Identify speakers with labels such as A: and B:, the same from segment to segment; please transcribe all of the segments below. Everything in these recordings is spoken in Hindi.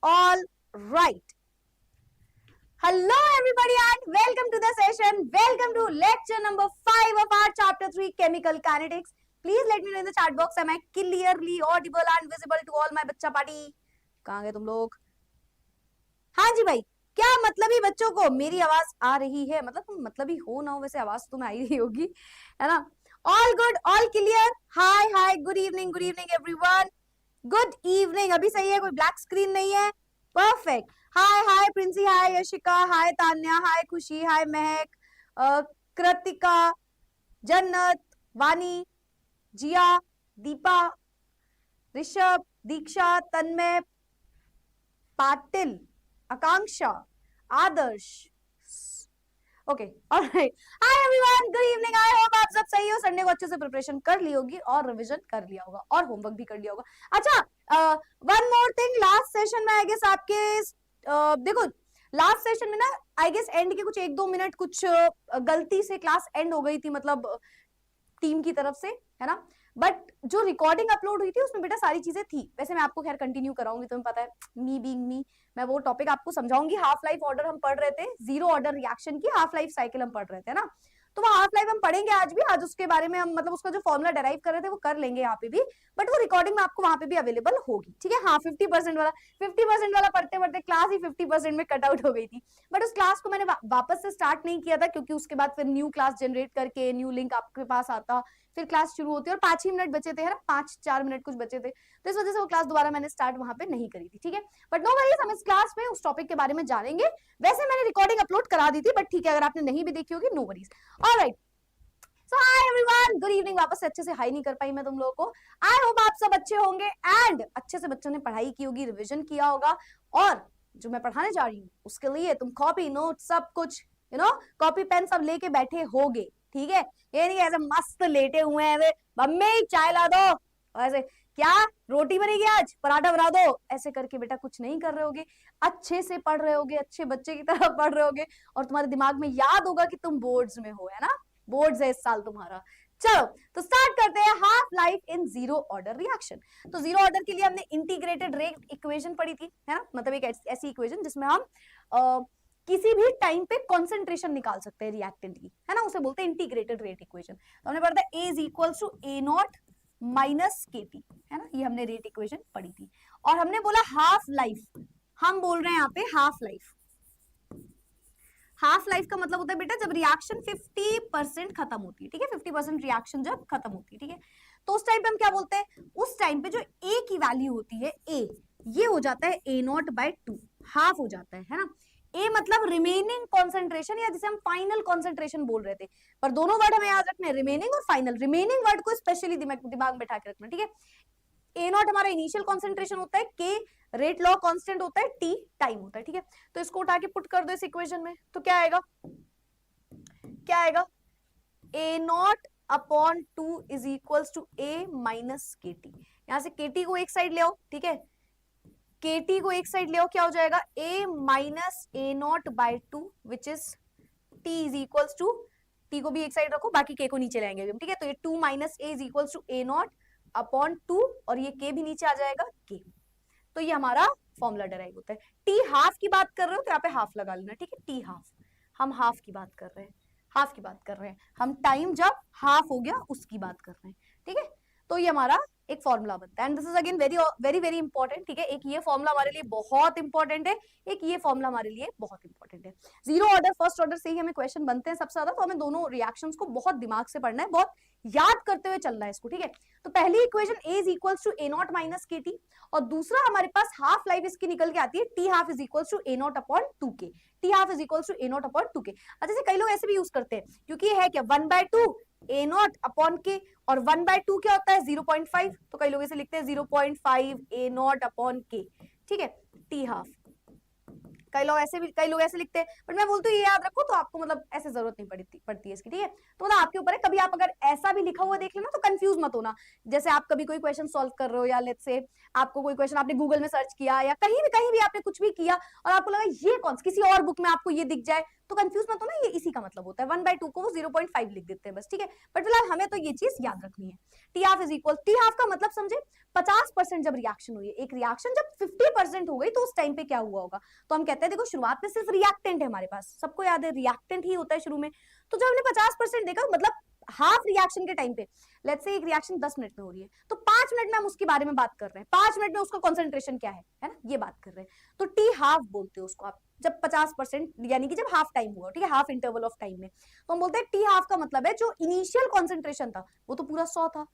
A: All right. Hello everybody and welcome to the session. Welcome to lecture number 5 of our chapter 3 chemical kinetics. Please let me know in the chat box, am I clearly audible and visible to all my बच्चा पार्टी? कहाँ गए तुम लोग? हाँ जी भाई, क्या मतलबी बच्चों को मेरी आवाज आ रही है? मतलब तुम मतलबी हो ना हो, वैसे आवाज तो तुम्हें आ ही रही होगी, है ना? All good, all clear. Hi, good evening everyone. Good evening. अभी सही है, कोई ब्लैक स्क्रीन नहीं है. Perfect. हाय प्रिंसी, हाय यशिका, हाय तान्या, हाय खुशी, हाय महक, Kritika, Jannat, Wani, Jiya, Deepa, Rishabh, Diksha, Tanmay, Patil, Akanksha, Adarsh. Okay, alright. Hi everyone, good evening. I hope आप सब सही हो, संडे को अच्छे से प्रिपरेशन कर ली होगी और रिवीजन कर लिया होगा और होमवर्क भी कर लिया होगा. अच्छा, one more thing, last session में आई गेस आपके देखो, लास्ट सेशन में ना आई गेस एंड के कुछ 1-2 मिनट कुछ गलती से क्लास एंड हो गई थी, मतलब टीम की तरफ से, है ना? बट जो रिकॉर्डिंग अपलोड हुई थी उसमें बेटा सारी चीजें थी. वैसे मैं आपको खैर कंटिन्यू कराऊंगी, तुम्हें पता है, मी बीइंग मी, मैं वो टॉपिक आपको समझाऊंगी. हाफ लाइफ ऑर्डर हम पढ़ रहे थे, जीरो ऑर्डर रिएक्शन की हाफ लाइफ साइकिल हम पढ़ रहे थे ना, तो वो हाफ लाइफ हम पढ़ेंगे आज भी. आज उसके बारे में हम मतलब उसका जो फॉर्मुला डेराइव कर रहे थे वो कर लेंगे यहाँ पे भी, बट वो रिकॉर्डिंग में आपको वहां पे भी अवेलेबल होगी. ठीक है, हाँ, 50% वाला पढ़ते पढ़ते क्लास ही 50% में कट आउट हो गई थी. बट उस क्लास को मैंने वापस से स्टार्ट नहीं किया था, क्योंकि उसके बाद फिर न्यू क्लास जनरेट करके न्यू लिंक आपके पास आता, फिर क्लास शुरू होती है और 5 ही मिनट बचे थे, है ना, 5-4 मिनट कुछ बचे थे, तो इस वजह से वो क्लास दोबारा मैंने स्टार्ट वहां पे नहीं करी थी. ठीक है, बट नो वरीज, हम इस क्लास में उस टॉपिक के बारे में जानेंगे. वैसे मैंने रिकॉर्डिंग अपलोड करा दी थी, बट ठीक है, अगर आपने नहीं भी देखी होगी, नो वरीज. ऑलराइट, सो हाय एवरीवन, गुड इवनिंग. वापस से अच्छे से हाई नहीं कर पाई मैं तुम लोगों को. आई होप आप सब अच्छे होंगे एंड अच्छे से बच्चों ने पढ़ाई की होगी, रिविजन किया होगा, और जो मैं पढ़ाने जा रही हूँ उसके लिए तुम कॉपी नोट सब कुछ, कॉपी पेन सब लेके बैठे होगे. ठीक है, ये नहीं ऐसे मस्त लेटे हुए हैं, मम्मी चाय ला दो, ऐसे क्या रोटी बनेगी आज, पराठा बना दो, ऐसे करके बेटा कुछ नहीं कर रहे होगे. अच्छे से पढ़ रहे होगे, अच्छे बच्चे की तरह पढ़ रहे होगे, और तुम्हारे दिमाग में याद होगा कि तुम बोर्ड्स में हो, है ना, बोर्ड्स है इस साल तुम्हारा. चलो तो स्टार्ट करते हैं half life in zero order reaction. तो जीरो ऑर्डर के लिए हमने इंटीग्रेटेड रेट इक्वेशन पढ़ी थी, है ना, मतलब एक ऐसी इक्वेशन जिसमें हम किसी भी टाइम पे कॉन्सेंट्रेशन निकाल सकते हैं रिएक्टेंट की, है ना, उसे बोलते हैं इंटीग्रेटेड रेट इक्वेशन. तो हमने पढ़ा था A is equal to A naught minus KT, है ना, ये हमने रेट इक्वेशन पढ़ी थी. और हमने बोला हाफ लाइफ, हम बोल रहे हैं यहाँ पे हाफ लाइफ. हाफ लाइफ का मतलब होता है बेटा जब रिएक्शन 50% खत्म होती है. ठीक है, 50% रिएक्शन जब खत्म होती है, ठीक है, तो उस टाइम पे हम क्या बोलते हैं, उस टाइम पे जो A की वैल्यू होती है, A, ये हो जाता है A नॉट बाय 2, हाफ हो जाता है ना. A मतलब रिमेनिंग कॉन्सेंट्रेशन, या जिसे हम फाइनल कॉन्सेंट्रेशन बोल रहे थे, पर दोनों वर्ड हमें याद रखने, रिमेनिंग और फाइनल. रिमेनिंग वर्ड को स्पेशली दिमाग में बैठा के रखना. ठीक है, ए नॉट हमारा इनिशियल कॉन्सेंट्रेशन होता है, के रेट लॉ कांस्टेंट होता है, टी टाइम होता है. ठीक है, तो इसको उठा के पुट कर दो इस इक्वेशन में, तो क्या आएगा, क्या आएगा, A not upon 2 is equal to A minus K T. यहां से के टी को एक साइड ले आओ. ठीक है, के टी को एक साइड ले आओ, क्या हो जाएगा, A minus A not by 2 which is T is equal to, T को भी एक साइड रखो, बाकी के को नीचे लाएंगे हम. ठीक है, तो ये 2 minus A is equal to A not upon 2, और ये के भी नीचे आ जाएगा के. तो ये हमारा फॉर्मूला डेराइव होता है. टी हाफ की बात कर रहे हो तो यहाँ पे हाफ लगा लेना. ठीक है, टी हाफ, हम हाफ की बात कर रहे हैं, हाफ की बात कर रहे हैं हम, टाइम जब हाफ हो गया उसकी बात कर रहे हैं. ठीक है, तो ये हमारा एक फॉर्मूला बनता है, and this is again very very very important. ठीक है, एक ये फॉर्मूला हमारे लिए बहुत इंपॉर्टेंट है, एक ये फॉर्मूला हमारे लिए बहुत इंपॉर्टेंट है. जीरो ऑर्डर फर्स्ट ऑर्डर से ही हमें क्वेश्चन बनते हैं सबसे ज्यादा, तो हमें दोनों रिएक्शंस को बहुत दिमाग से पढ़ना है, बहुत याद करते हुए चलना है इसको. ठीक है, तो पहली equation A is equal to A naught minus K T, और दूसरा हमारे पास हाफ लाइफ इसकी निकल के आती है, T half is equal to A naught upon 2K. T half is equal to A naught upon 2K. अच्छा से कई लोग ऐसे भी यूज करते हैं, क्योंकि ये है क्या 1/2 A नॉट अपॉन K, और 1/2 क्या होता है 0.5, तो कई लोग ऐसे लिखते हैं 0.5 A नॉट अपॉन K. ठीक है, टी हाफ, कई लोग ऐसे लिखते हैं, बट मैं बोलती हूँ ये याद रखो, तो आपको मतलब ऐसे जरूरत नहीं पड़ती है इसकी. ठीक है, तो मतलब आपके ऊपर है, कभी आप अगर ऐसा भी लिखा हुआ देख लेना तो कंफ्यूज मत होना. जैसे आप कभी कोई क्वेश्चन सॉल्व कर रहे हो, या लेट्स से आपको कोई क्वेश्चन आपने गूगल में सर्च किया, या कहीं भी आपने कुछ भी किया और आपको लगा ये कौन, किसी और बुक में आपको ये दिख जाए, तो कंफ्यूज मत होना, ये इसी का मतलब होता है. 1/2 को वो 0.5 लिख देते हैं बस. ठीक है, बट फिलहाल हमें तो ये चीज याद रखनी है. T half is equal, T half का मतलब समझे, 50% जब रिएक्शन हुई है, एक रिएक्शन जब 50% हो गई तो उस टाइम पे क्या हुआ होगा? तो हम कहते हैं देखो शुरुआत में सिर्फ रिएक्टेंट है हमारे पास, सबको याद है रिएक्टेंट ही होता है शुरू में। तो जब हमने 50% देखा मतलब हाफ रिएक्शन के टाइम पे, लेट्स से एक रिएक्शन 10 मिनट में हो रही है तो 5 मिनट में हम उसके बारे में बात कर रहे हैं, 5 मिनट में उसका कॉन्सेंट्रेशन क्या है ना, ये बात कर रहे हैं। तो टी हाफ बोलते हो उसको आप, जब 50% यानी कि जब हाफ टाइम हुआ, ठीक है, हाफ इंटरवल ऑफ टाइम में, तो हम बोलते हैं टी हाफ का मतलब है जो इनिशियल कॉन्सेंट्रेशन था वो तो पूरा 100 था,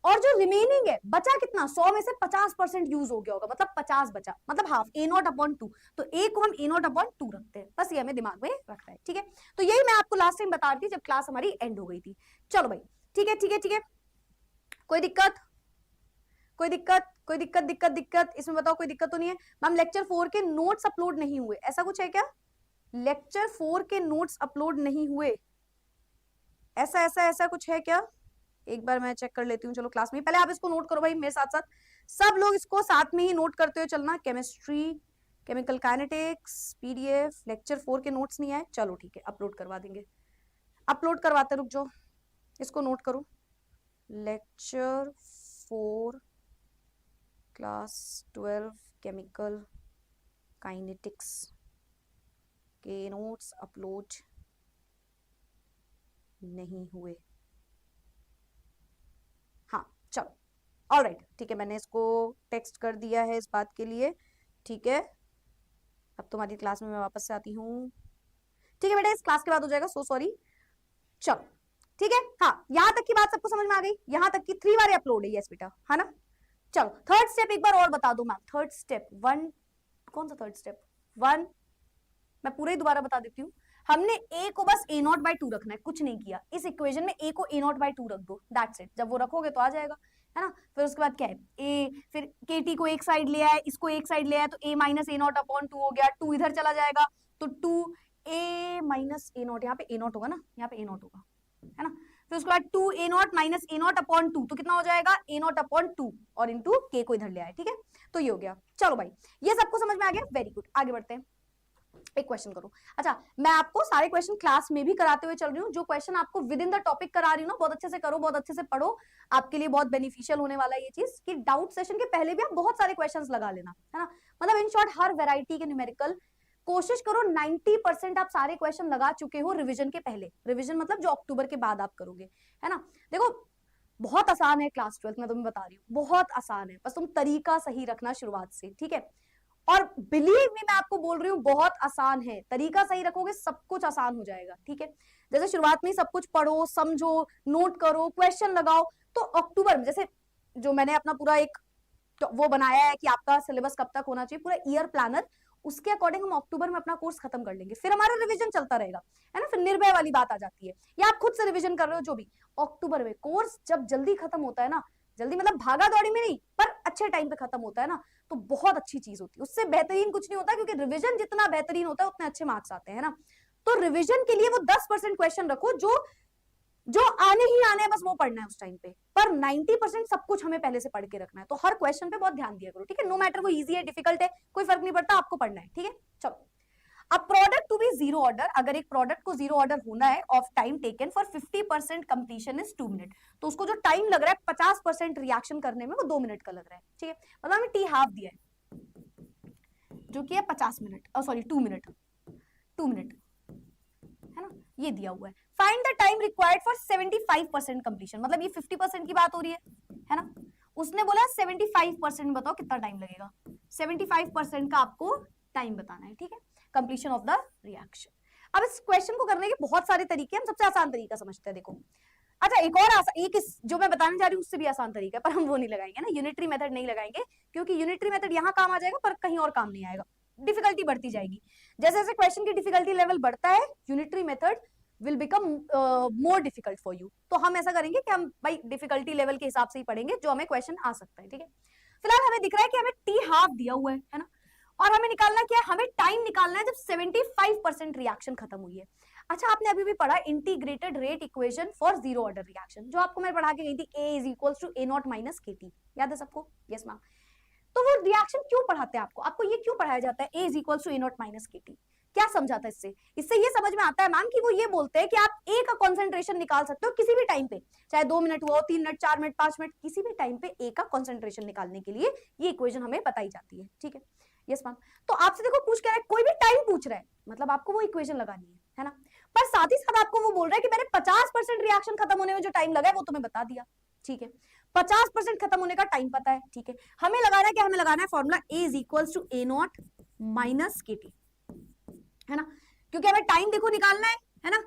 A: और जो रिमेनिंग है बचा कितना, 100 में से 50% यूज हो गया होगा, मतलब 50 बचा, मतलब हाफ ए नॉट अपॉन 2, तो ए को हम ए नॉट अपॉन 2 रखते हैं, बस ये हमें दिमाग में रखना है, ठीक है। तो यही मैं आपको लास्ट टाइम बता रही थी जब क्लास हमारी एंड हो गई थी। चलो भाई, ठीक है ठीक है ठीक है, कोई दिक्कत, कोई दिक्कत, कोई दिक्कत दिक्कत दिक्कत इसमें बताओ, कोई दिक्कत तो नहीं है? मैम लेक्चर 4 के नोट्स अपलोड नहीं हुए, ऐसा कुछ है क्या? लेक्चर 4 के नोट्स अपलोड नहीं हुए, ऐसा ऐसा ऐसा कुछ है क्या? एक बार मैं चेक कर लेती हूँ, चलो क्लास में, पहले आप इसको नोट करो भाई मेरे साथ साथ, सब लोग इसको साथ में ही नोट करते हुए चलना। Chemistry, chemical kinetics, PDF, lecture 4 के नोट्स नहीं आए, चलो ठीक है अपलोड करवा देंगे, अपलोड करवाते, रुक जाओ, इसको नोट करो, लेक्चर 4 क्लास 12 केमिकल काइनेटिक्स के नोट्स अपलोड नहीं हुए। हाँ चलो, ऑलराइट, ठीक है, मैंने इसको टेक्स्ट कर दिया है इस बात के लिए, ठीक है। अब तुम्हारी क्लास में मैं वापस से आती हूँ, ठीक है बेटा, इस क्लास के बाद हो जाएगा, सो सॉरी। चलो ठीक है, हाँ यहाँ तक की बात सबको समझ में आ गई, यहाँ तक की 3 बार अपलोड है, यस बेटा, है ना। चलो थर्ड स्टेप एक बार और बता दो मैम, थर्ड स्टेप 1, कौन सा थर्ड स्टेप 1, मैं पूरा ही दोबारा बता देती हूँ। हमने a को बस a नॉट बाई 2 रखना है, कुछ नहीं किया, इस इक्वेशन में a को a नॉट बाई 2 रख दो, दैट्स इट, जब वो रखोगे तो आ जाएगा, है ना। फिर उसके बाद क्या है, a, फिर kt को एक साइड ले आए, इसको एक साइड ले आए, तो a minus A not upon 2 हो गया, 2 इधर चला जाएगा तो 2 a माइनस ए नॉट, यहाँ पे a नॉट होगा ना, यहाँ पे a नॉट होगा, है ना। फिर उसके बाद 2 a naught minus A not upon 2, तो कितना हो जाएगा, a नॉट अपॉन 2, और इनटू k को इधर ले आए, ठीक है, तो ये हो गया। चलो भाई ये सबको समझ में आ गया, वेरी गुड, आगे बढ़ते हैं, एक क्वेश्चन करो। अच्छा मैं आपको सारे क्वेश्चन क्लास में भी कराते हुए चल रही हूँ, जो क्वेश्चन आपको विद इन द टॉपिक करा रही हूँ ना, बहुत अच्छे से करो, बहुत अच्छे से पढ़ो, आपके लिए बहुत बेनिफिशियल होने वाला है ये चीज, कि डाउट सेशन के पहले भी आप बहुत सारे क्वेश्चंस लगा लेना, है ना। मतलब इन शॉर्ट हर वेराइटी के न्यूमेरिकल कोशिश करो 90% आप सारे क्वेश्चन लगा चुके हो रिविजन के पहले, रिविजन मतलब जो अक्टूबर के बाद आप करोगे, है ना। देखो बहुत आसान है क्लास 12 में, तुम्हें बता रही हूँ बहुत आसान है, बस तुम तरीका सही रखना शुरुआत से, ठीक है। और बिलीव मी मैं आपको बोल रही हूँ बहुत आसान है, तरीका सही रखोगे सब कुछ आसान हो जाएगा, ठीक है। जैसे शुरुआत में सब कुछ पढ़ो, समझो, नोट करो, क्वेश्चन लगाओ, तो अक्टूबर में जैसे जो मैंने अपना पूरा एक तो वो बनाया है कि आपका सिलेबस कब तक होना चाहिए, पूरा ईयर प्लानर, उसके अकॉर्डिंग हम अक्टूबर में अपना कोर्स खत्म कर लेंगे, फिर हमारा रिवीजन चलता रहेगा, है ना। फिर निर्भय वाली बात आ जाती है, या आप खुद से रिवीजन कर रहे हो जो भी, अक्टूबर में कोर्स जब जल्दी खत्म होता है ना, जल्दी मतलब भागा दौड़ी में नहीं, पर अच्छे टाइम पे खत्म होता है ना, तो बहुत अच्छी चीज होती है, उससे बेहतरीन कुछ नहीं होता, क्योंकि रिवीजन जितना बेहतरीन होता है उतने अच्छे मार्क्स आते हैं ना। तो रिवीजन के लिए वो 10% क्वेश्चन रखो जो आने ही आने हैं, बस वो पढ़ना है उस टाइम पे, पर 90% सब कुछ हमें पहले से पढ़ के रखना है, तो हर क्वेश्चन पे बहुत ध्यान दिया करो, ठीक है। नो मैटर वो इजी है डिफिकल्ट है, कोई फर्क नहीं पड़ता, आपको पढ़ना है, ठीक है। चलो, अब product to be zero order, अगर एक प्रोडक्ट को जीरो ऑर्डर होना है, of time taken for 50% completion is 2 minute, तो उसको जो टाइम लग रहा है 50% रिएक्शन करने में वो 2 मिनट का लग रहा है, ठीक है। मतलब हमें टी हाफ दिया है जो कि है 50 मिनट, सॉरी 2 मिनट, 2 मिनट, है ना, ये दिया हुआ है। Find the time required for 75% completion, मतलब ये 50% की बात हो रही है ना। उसने बोला 75% में बताओ कितना टाइम लगेगा, 75% का आपको टाइम बताना है, ठीक है, कंप्लीशन ऑफ द रिएक्शन। अब इस क्वेश्चन को करने के बहुत सारे तरीके, हम सबसे आसान तरीका समझते हैं, देखो। अच्छा एक और एक जो मैं बताने जा रही हूँ उससे भी आसान तरीका है, पर हम वो नहीं लगाएंगे ना, यूनिटरी मेथड नहीं लगाएंगे, क्योंकि यूनिटरी मेथड यहाँ काम आ जाएगा पर कहीं और काम नहीं आएगा, डिफिकल्टी बढ़ती जाएगी, जैसे जैसे क्वेश्चन की डिफिकल्टी लेवल बढ़ता है unitary method will become more difficult for you. तो हम ऐसा करेंगे कि हम भाई डिफिकल्टी लेवल के हिसाब से ही पढ़ेंगे जो हमें क्वेश्चन आ सकता है, ठीक है। फिलहाल हमें दिख रहा है कि हमें टी हाफ दिया हुआ है ना, और हमें निकालना क्या है, हमें टाइम निकालना है जब 75% रिएक्शन खत्म हुई है। अच्छा आपने अभी भी पढ़ा integrated rate equation for zero order reaction, जो आपको मैं पढ़ा के गई थी, A is equals to A naught minus KT, याद है सबको? Yes ma'am. तो वो रिएक्शन क्यों पढ़ाते हैं आपको ये क्यों पढ़ाया जाता है A is equals to A naught minus KT? क्या समझाता है इससे? इससे ये समझ में आता है मैम कि वो ये बोलते हैं कि आप ए का कॉन्सेंट्रेशन निकाल सकते हो किसी भी टाइम पे, चाहे 2 मिनट हुआ हो, 3 मिनट, 4 मिनट, 5 मिनट, किसी भी टाइम पे ए का कॉन्सेंट्रेशन निकालने के लिए ये इक्वेशन हमें बताई जाती है। ठीक है, यस मैम। तो आपसे देखो पूछ क्या रहा है, कोई भी टाइम पूछ रहा है, मतलब आपको वो इक्वेशन लगानी है ना, पर साथ ही साथ आपको वो बोल रहा है कि मैंने 50% रिएक्शन खत्म होने में जो टाइम लगा है वो तुम्हें बता दिया। ठीक है, 50% खत्म होने का टाइम पता है। ठीक है, हमें लगाना है क्या, हमें लगाना है formula A is equals to A naught minus KT, है ना, क्योंकि हमें टाइम देखो निकालना है ना।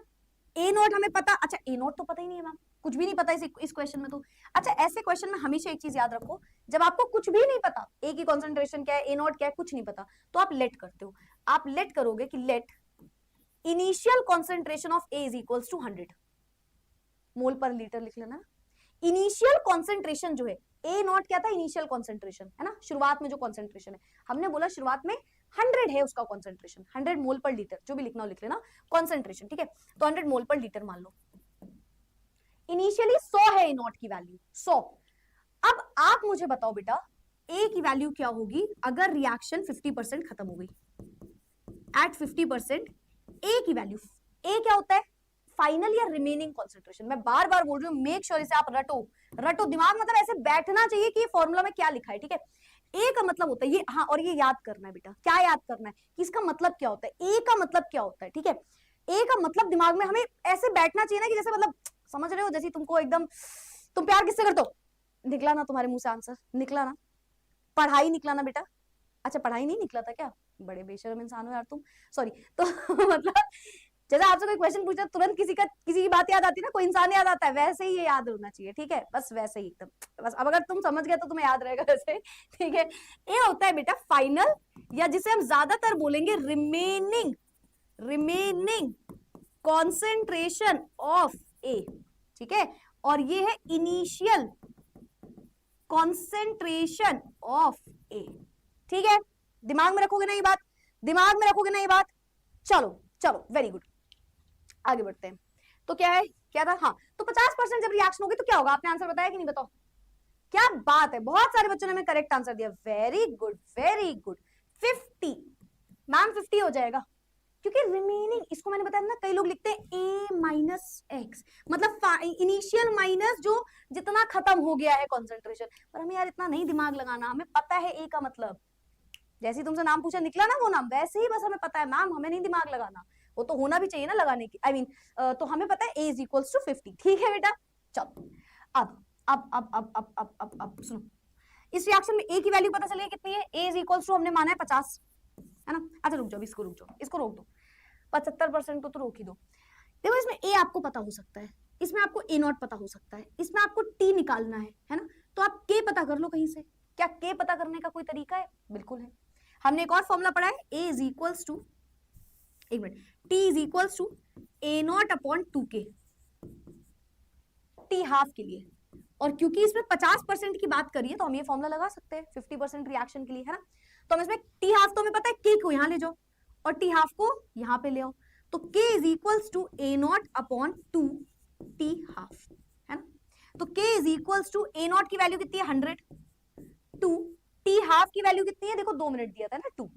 A: A नॉट हमें पता, अच्छा A नॉट तो पता ही नहीं है मैम, कुछ भी नहीं पता इस क्वेश्चन में तो। अच्छा, ऐसे क्वेश्चन में हमेशा एक चीज याद रखो, जब आपको कुछ भी नहीं पता, ए की कॉन्सेंट्रेशन क्या है, ए नॉट क्या है, कुछ नहीं पता, तो आप लेट करते हो। आप लेट करोगे कि let initial concentration of A is equals to 100 mole per litre, लिख लेना। इनिशियल कॉन्सेंट्रेशन जो है, ए नॉट क्या था, इनिशियल कॉन्सेंट्रेशन है ना, शुरुआत में जो कॉन्सेंट्रेशन है, हमने बोला शुरुआत में 100 है उसका कॉन्सेंट्रेशन, 100 मोल पर लीटर, जो भी लिखना हो लिख लेना कॉन्सेंट्रेशन। ठीक है, तो 100 मोल पर लीटर मान लो। इनिशियली 100 है ए नॉट की वैल्यू 100। अब आप मुझे बताओ बेटा, ए की वैल्यू क्या होगी अगर रिएक्शन 50% खत्म हो गई, एट 50% ए की वैल्यू, ए क्या होता है, फाइनल या रिमेनिंग कॉन्सेंट्रेशन। मैं बार बार बोल रही हूँ, मेक श्योर इसे आप रटो दिमाग, मतलब ऐसे बैठना चाहिए कि फॉर्मूला में क्या लिखा है। ठीक है, ए का मतलब होता है ये, हाँ, और ये याद करना है बेटा, क्या याद करना है कि इसका मतलब क्या होता है, ए का मतलब क्या होता है। ठीक है, ए का मतलब दिमाग में हमें ऐसे बैठना चाहिए ना कि जैसे, मतलब समझ रहे हो, जैसे तुमको एकदम, तुम प्यार किससे करते हो, निकला ना तुम्हारे मुंह से आंसर, निकला ना, पढ़ाई निकला ना बेटा। अच्छा, पढ़ाई नहीं निकला था क्या, बड़े बेशर्म इंसान हो यार तुम, सॉरी। तो मतलब जैसे आपसे कोई क्वेश्चन पूछा तुरंत किसी की बात याद आती है ना, कोई इंसान याद आता है, वैसे ही ये याद होना चाहिए। ठीक है, बस वैसे ही एकदम, बस अब अगर तुम समझ गए तो तुम्हें याद रहेगा वैसे। ठीक है, ये होता है बेटा फाइनल, या जिसे हम ज्यादातर बोलेंगे रिमेनिंग कॉन्सेंट्रेशन ऑफ ए। ठीक है, और ये है इनिशियल कॉन्सेंट्रेशन ऑफ ए। ठीक है, दिमाग में रखोगे ना ये बात, दिमाग में रखोगे ना ये बात। चलो चलो, वेरी गुड, आगे बढ़ते हैं। तो क्या है, क्या था, हाँ, तो 50% जब रिएक्शन होगी तो क्या होगा, आपने आंसर बताया कि नहीं, बताओ। क्या बात है, बहुत सारे बच्चों ने हमें करेक्ट आंसर दिया, very good very good. 50 ma'am 50 हो जाएगा, क्योंकि रिमेनिंग, इसको मैंने बताया ना, कई लोग लिखते हैं ए माइनस एक्स, मतलब इनिशियल माइनस जो जितना खत्म हो गया है कॉन्सेंट्रेशन, पर हमें यार इतना नहीं दिमाग लगाना, हमें पता है ए का मतलब, जैसे तुमसे नाम पूछा निकला ना वो नाम, वैसे ही बस हमें पता है मैम, हमें नहीं दिमाग लगाना, वो तो होना भी चाहिए ना लगाने की, आई मीन तो हमें पता है ए इज इक्वल्स टू 50। ठीक है बेटा, चलो अब सुनो, इस रिएक्शन में ए की वैल्यू पता चली कितनी है, ए इज इक्वल्स टू हमने माना है 50, है ना। अच्छा रुक जाओ, इसको रुक जाओ, इसको रोक दो, 75% को तो रोक ही दो। देखो इसमें ए आपको पता हो सकता है, इसमें आपको ए नॉट पता हो सकता है, इसमें आपको टी निकालना है ना, तो आप के पता कर लो कहीं से। क्या के पता करने का कोई तरीका है, बिल्कुल है। हमने एक और फॉर्मूला पढ़ा है, ए इज इक्वल्स टू, एक मिनट, T is equals to A not upon 2k, T half के लिए, और क्योंकि इसमें 50% की बात करिए तो हम ये फॉर्मूला लगा सकते हैं 50% रिएक्शन के लिए, है ना। तो हम इसमें टी हाफ, तो हमें पता है के को यहां ले जाओ और टी हाफ को यहां पे ले आओ, तो k is equals to A not upon 2 T half, है ना। तो k is equals to A naught की वैल्यू कितनी है 100, 2 टी हाफ की वैल्यू कितनी है, देखो 2 मिनट दिया था ना 2,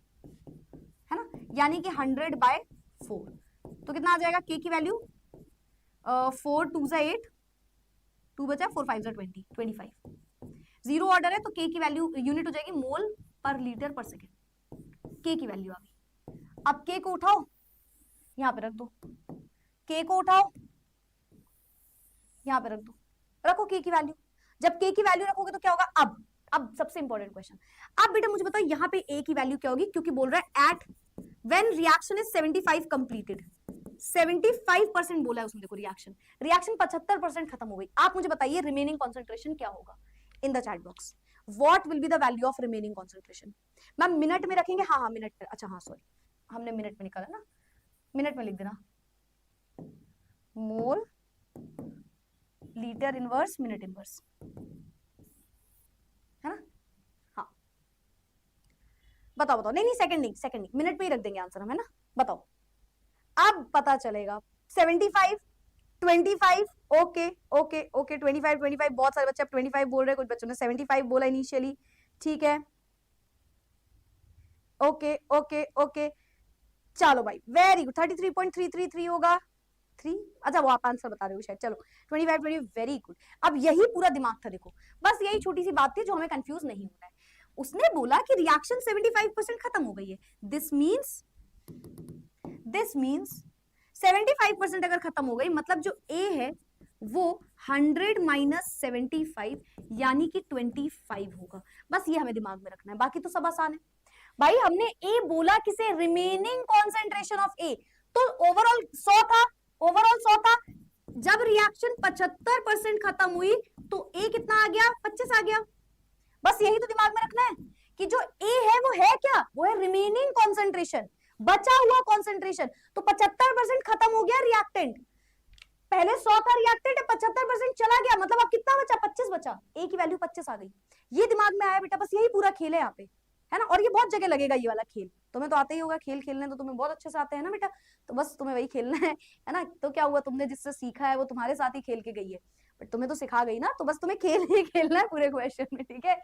A: है ना, यानी कि 100/4, तो कितना आ जाएगा k की वैल्यू, 4 2 8, 2 बचा, 4 5 20, 25, जीरो ऑर्डर है, तो k की वैल्यू यूनिट हो जाएगी मोल पर लीटर पर सेकेंड, k की वैल्यू आ गई। अब k को उठाओ, यहां पे रख दो, k को उठाओ, यहां पे रख दो, रखो k की वैल्यू। जब k की वैल्यू रखोगे तो क्या होगा, अब सबसे इंपॉर्टेंट क्वेश्चन, अब बेटा मुझे बताओ यहाँ पे a की वैल्यू क्या होगी, क्योंकि बोल रहा है at when reaction is 75 completed, 75% बोला है उसने, देखो रिएक्शन 75% खत्म हो गई। आप मुझे बताइए रिमेनिंग कॉन्सेंट्रेशन क्या होगा, in the chat box what will be the value of remaining concentration. Ma'am minute में रखेंगे, हाँ मिनट में, अच्छा हाँ सॉरी, हमने मिनट में निकाला ना, मिनट में लिख देना, mole litre inverse minute inverse, है ना। हाँ बताओ, नहीं सेकंड नहीं, मिनट में ही रख देंगे आंसर हम, है ना। बताओ, अब पता चलेगा 75 25, ओके ओके ओके, 25 बहुत सारे बच्चे अब 25 बोल रहे हैं, कुछ बच्चों ने 75 बोला इनिशियली, ठीक है, ओके ओके ओके, चलो भाई वेरी गुड, 33.333 होगा 3। अच्छा वो आप आंसर बता रहे हो शायद, चलो 25 वेरी गुड। अब यही पूरा दिमाग था देखो, बस यही छोटी सी बात थी जो हमें कंफ्यूज नहीं होना है। उसने बोला कि रिएक्शन 75% खत्म हो गई है, दिस मीन्स 75% अगर खत्म हो गई मतलब जो ए है वो 100 माइनस 75 यानी कि 25 होगा। बस ये हमें दिमाग में रखना है, बाकी तो सब आसान है भाई। हमने ए बोला किसे, रिमेनिंग कॉन्सेंट्रेशन ऑफ ए, तो ओवरऑल 100 था, ओवरऑल 100 था। जब रिएक्शन 75% खत्म हुई तो ए कितना आ गया, 25 आ गया। बस यही तो दिमाग में रखना है कि जो ए है वो है क्या, वो है रिमेनिंग कॉन्सेंट्रेशन, बचा हुआ कॉन्सेंट्रेशन। तो 75% खत्म हो गया रिएक्टेंट, पहले 100 था रिएक्टेंट, 75% चला गया, मतलब अब कितना बचा, 25 बचा, ए की वैल्यू 25 आ गई। ये दिमाग में आया बेटा, बस यही पूरा खेल है यहाँ पे, है ना। और ये बहुत जगह लगेगा ये वाला खेल, तुम्हें तो आता ही होगा खेल खेलने, तो तुम्हें बहुत अच्छे से आते हैं ना बेटा, तो बस तुम्हें वही खेलना है ना। तो क्या हुआ, तुमने जिससे सीखा है वो तुम्हारे साथ ही खेल के गई है, बट तुम्हें तो सिखा गई ना, तो बस तुम्हें खेल ही खेलना है पूरे क्वेश्चन में, ठीक है।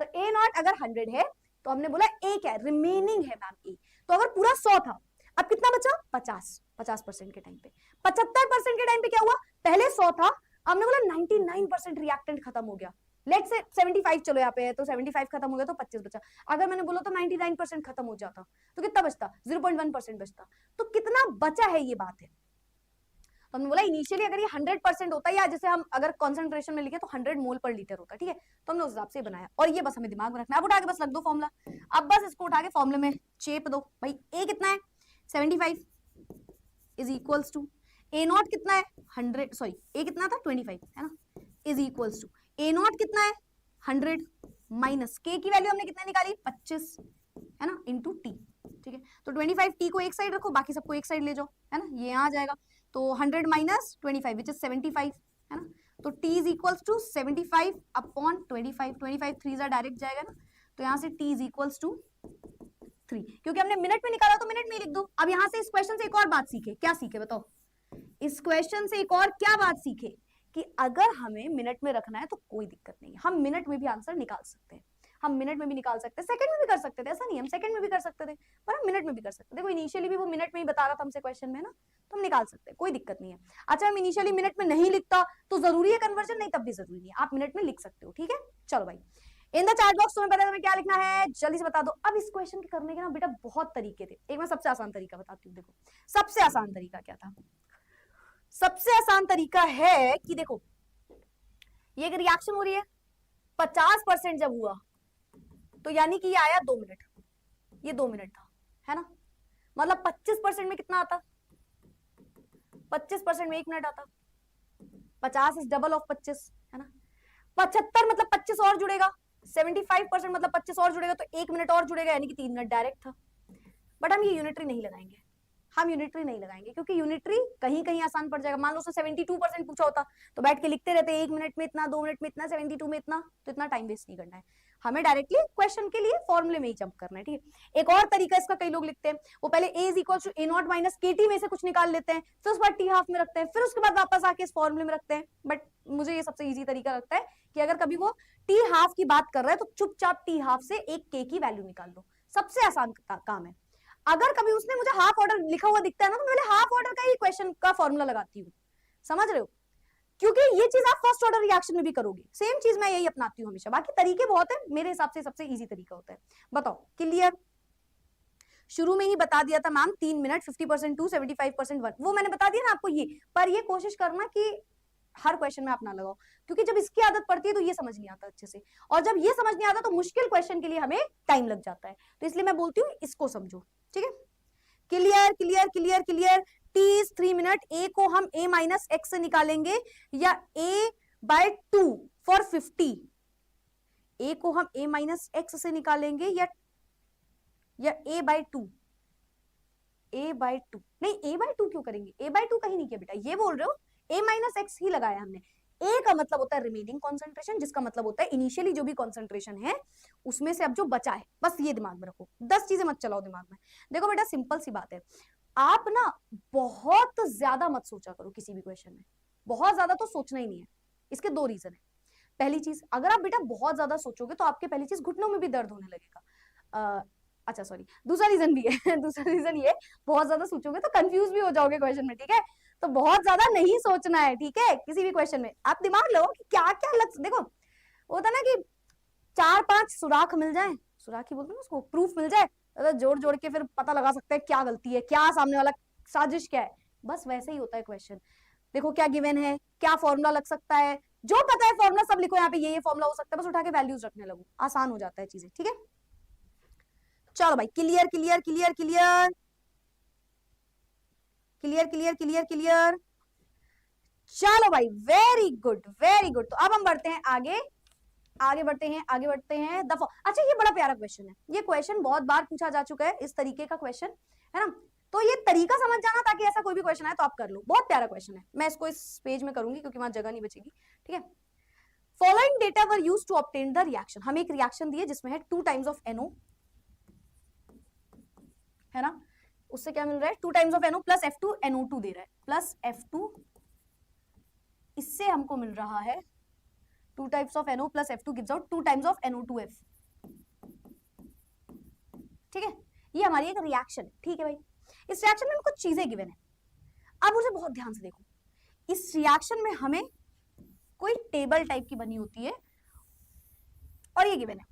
A: तो ए नॉट अगर 100 है तो हमने बोला ए क्या है, रिमेनिंग है मैम ए। तो अगर पूरा 100 था, अब कितना बचा, 50% के टाइम पे। 75% के टाइम पे क्या हुआ, पहले 100 था, हमने बोला 99% रिएक्टेंट खत्म हो गया। लेट से 75 चलो यहाँ पे है, तो 75 खत्म हो गया तो 25 बचा। अगर मैंने बोला तो 99% खत्म हो जाता तो कितना बचता, 0.1% बचता। तो कितना बचा है ये बात है। तो हमने बोला इनिशियली अगर ये 100% होता है, या जैसे हम अगर कॉन्सेंट्रेशन में लिखे तो 100 मोल पर लीटर होता है, ठीक है। तो हमने उस हिसाब से बनाया, और ये बस हमें दिमाग में रखना है। अब उठा के बस रख दो फॉर्मूला, अब बस इसको उठा के फॉर्मूले में चेप दो भाई। ए कितना है, 75 is equals to A naught कितना है 100, सॉरी ए कितना था 25 है ना, is equals to A naught कितना है 100 माइनस के की वैल्यू हमने कितने निकाली 25 है ना, इंटू टी, ठीक है। तो 25 टी को एक साइड रखो, बाकी सबको एक साइड ले जाओ, है ना, ये यहाँ आ जाएगा। तो 100 माइनस 25 विच इज 75 है ना। तो T is equals to 75 upon 25, 25 3 direct जाएगा ना, तो यहाँ से टी इज इक्वल्स टू 3, क्योंकि हमने मिनट में निकाला तो मिनट में लिख दो। अब यहाँ से इस क्वेश्चन से एक और बात सीखे, क्या सीखे बताओ, इस क्वेश्चन से एक और क्या बात सीखे कि अगर हमें मिनट में रखना है तो कोई दिक्कत नहीं है, हम मिनट में भी आंसर निकाल सकते हैं, हम मिनट में भी निकाल सकते हैं, सेकंड में भी कर सकते थे, ऐसा नहीं हम सेकंड में भी कर सकते थे, पर हम मिनट में भी कर सकते थे। देखो इनिशियली भी वो मिनट में ही बता रहा था हमसे क्वेश्चन में ना, तो हम निकाल सकते हैं, कोई दिक्कत नहीं है। अच्छा हम इनिशियली मिनट में नहीं लिखता तो जरूरी है कन्वर्जन, नहीं तब भी जरूरी नहीं है, आप मिनट में लिख सकते हो, ठीक है। चलो भाई इन द चैट बॉक्स तुम्हें पता है तुम्हें क्या लिखना है, जल्दी से बता दो। अब इस क्वेश्चन के करने के ना बेटा बहुत तरीके थे, एक मैं सबसे आसान तरीका बताती हूँ। देखो सबसे आसान तरीका क्या था, सबसे आसान तरीका है कि देखो ये एक रिएक्शन हो रही है, 50% जब हुआ तो यानी कि ये आया 2 मिनट, ये 2 मिनट था, है ना। मतलब 25% में कितना आता, 25% में 1 मिनट आता, 50 इज डबल ऑफ 25 है ना। 75 मतलब 25 और जुड़ेगा, 75% मतलब 25 और जुड़ेगा तो 1 मिनट और जुड़ेगा, यानी कि 3 मिनट डायरेक्ट था। बट हम ये यूनिटरी नहीं लगाएंगे, हम यूनिटरी नहीं लगाएंगे, क्योंकि यूनिटरी कहीं कहीं आसान पड़ जाएगा। मान लो उसने 72% पूछा होता तो बैठ के लिखते रहते 1 मिनट में इतना, 2 मिनट में इतना, 72 में इतना, तो इतना टाइम वेस्ट नहीं करना है, हमें डायरेक्टली क्वेश्चन के लिए फॉर्मूले में ही जंप करना है, ठीक है। एक और तरीका इसका कई लोग लिखते हैं, वो पहले a is equal to A naught minus K T में से कुछ निकाल लेते हैं, फिर उसके बाद टी हाफ में रखते हैं, फिर उसके बाद वापस आके इस फॉर्मूले में रखते हैं। बट मुझे ये सबसे इजी तरीका लगता है कि अगर कभी वो टी हाफ की बात कर रहा है तो चुपचाप टी हाफ से एक के की वैल्यू निकाल लो, सबसे आसान काम है। अगर कभी उसने मुझे हाफ ऑर्डर लिखा हुआ दिखता है ना, तो मैं हाफ ऑर्डर का ही क्वेश्चन का फॉर्मूला लगाती हूँ, समझ रहे हो, क्योंकि ये चीज आप फर्स्ट ऑर्डर रिएक्शन में भी करोगे, सेम चीज मैं यही अपनाती हूँ हमेशा। बाकी तरीके बहुत है, मेरे हिसाब से सबसे इजी तरीका होता है। बताओ क्लियर, शुरू में ही बता दिया था मैम 3 मिनट, 50% 2, 75% 1, वो मैंने बता दिया ना आपको ये। पर ये कोशिश करना कि हर क्वेश्चन में आप ना लगाओ, क्योंकि जब इसकी आदत पड़ती है तो ये समझ नहीं आता अच्छे से, और जब ये समझ नहीं आता तो मुश्किल क्वेश्चन के लिए हमें टाइम लग जाता है। तो इसलिए मैं बोलती हूँ इसको समझो, ठीक है। Clear clear clear clear. T is 3 minute, A को हम a माइनस एक्स से निकालेंगे या a बाय 2 फॉर 50, a को हम a माइनस एक्स से निकालेंगे या a बाय 2, a बाय 2 नहीं, a बाय 2 क्यों करेंगे, a बाय 2 कहीं नहीं किया बेटा, ये बोल रहे हो a माइनस एक्स ही लगाया हमने। ए का मतलब होता है रिमेनिंग कॉन्सेंट्रेशन, जिसका मतलब होता है इनिशियली जो भी कॉन्सेंट्रेशन है उसमें से अब जो बचा है, बस ये दिमाग में रखो, 10 चीजें मत चलाओ दिमाग में। देखो बेटा सिंपल सी बात है, आप ना बहुत ज्यादा मत सोचा करो किसी भी क्वेश्चन में, बहुत ज्यादा तो सोचना ही नहीं है। इसके 2 रीजन है। पहली चीज, अगर आप बेटा बहुत ज्यादा सोचोगे तो आपके पहली चीज घुटनों में भी दर्द होने लगेगा, अच्छा सॉरी, दूसरा रीजन भी है दूसरा रीजन ये, बहुत ज्यादा सोचोगे तो कंफ्यूज भी हो जाओगे क्वेश्चन में, ठीक है, तो बहुत ज्यादा नहीं सोचना है, ठीक है, किसी भी क्वेश्चन में आप दिमाग लगाओ कि क्या क्या लग, देखो होता ना कि 4-5 सुराख मिल जाए, सुराख ही बोलते हैं उसको, प्रूफ मिल जाए, तो जोड़ जोड़ के फिर पता लगा सकते हैं क्या गलती है, क्या सामने वाला साजिश क्या है, बस वैसे ही होता है क्वेश्चन। देखो क्या गिवन है, क्या फॉर्मूला लग सकता है, जो पता है फॉर्मूला सब लिखो यहाँ पे, ये फॉर्मूला हो सकता है, बस उठा के वैल्यूज रखने लगो, आसान हो जाता है चीजें, ठीक है। चलो भाई, clear clear clear clear clear clear clear clear, चलो भाई, वेरी गुड वेरी गुड। तो अब हम बढ़ते हैं आगे, आगे बढ़ते हैं, आगे बढ़ते हैं दफा। अच्छा ये बड़ा प्यारा क्वेश्चन है, ये क्वेश्चन बहुत बार पूछा जा चुका है, इस तरीके का क्वेश्चन है ना, तो ये तरीका समझ जाना ताकि ऐसा कोई भी क्वेश्चन आए तो आप कर लो, बहुत प्यारा क्वेश्चन है। मैं इसको इस पेज में करूंगी क्योंकि वहां जगह नहीं बचेगी, ठीक है। Following data were used to obtain the reaction, हमें एक रिएक्शन दी है जिसमें है 2 टाइम्स ऑफ NO, है ना, उससे क्या मिल रहा है, 2 times of NO plus F2 NO2 दे रहा है, प्लस F2, इससे हमको मिल रहा है 2 types of NO plus F2 gives out 2 times of NO2F, ठीक है, ये हमारी एक रिएक्शन है, ठीक है भाई। इस रिएक्शन में कुछ चीजें गिवन है, अब मुझे बहुत ध्यान से देखो, इस रिएक्शन में हमें कोई टेबल टाइप की बनी होती है और ये गिवन है,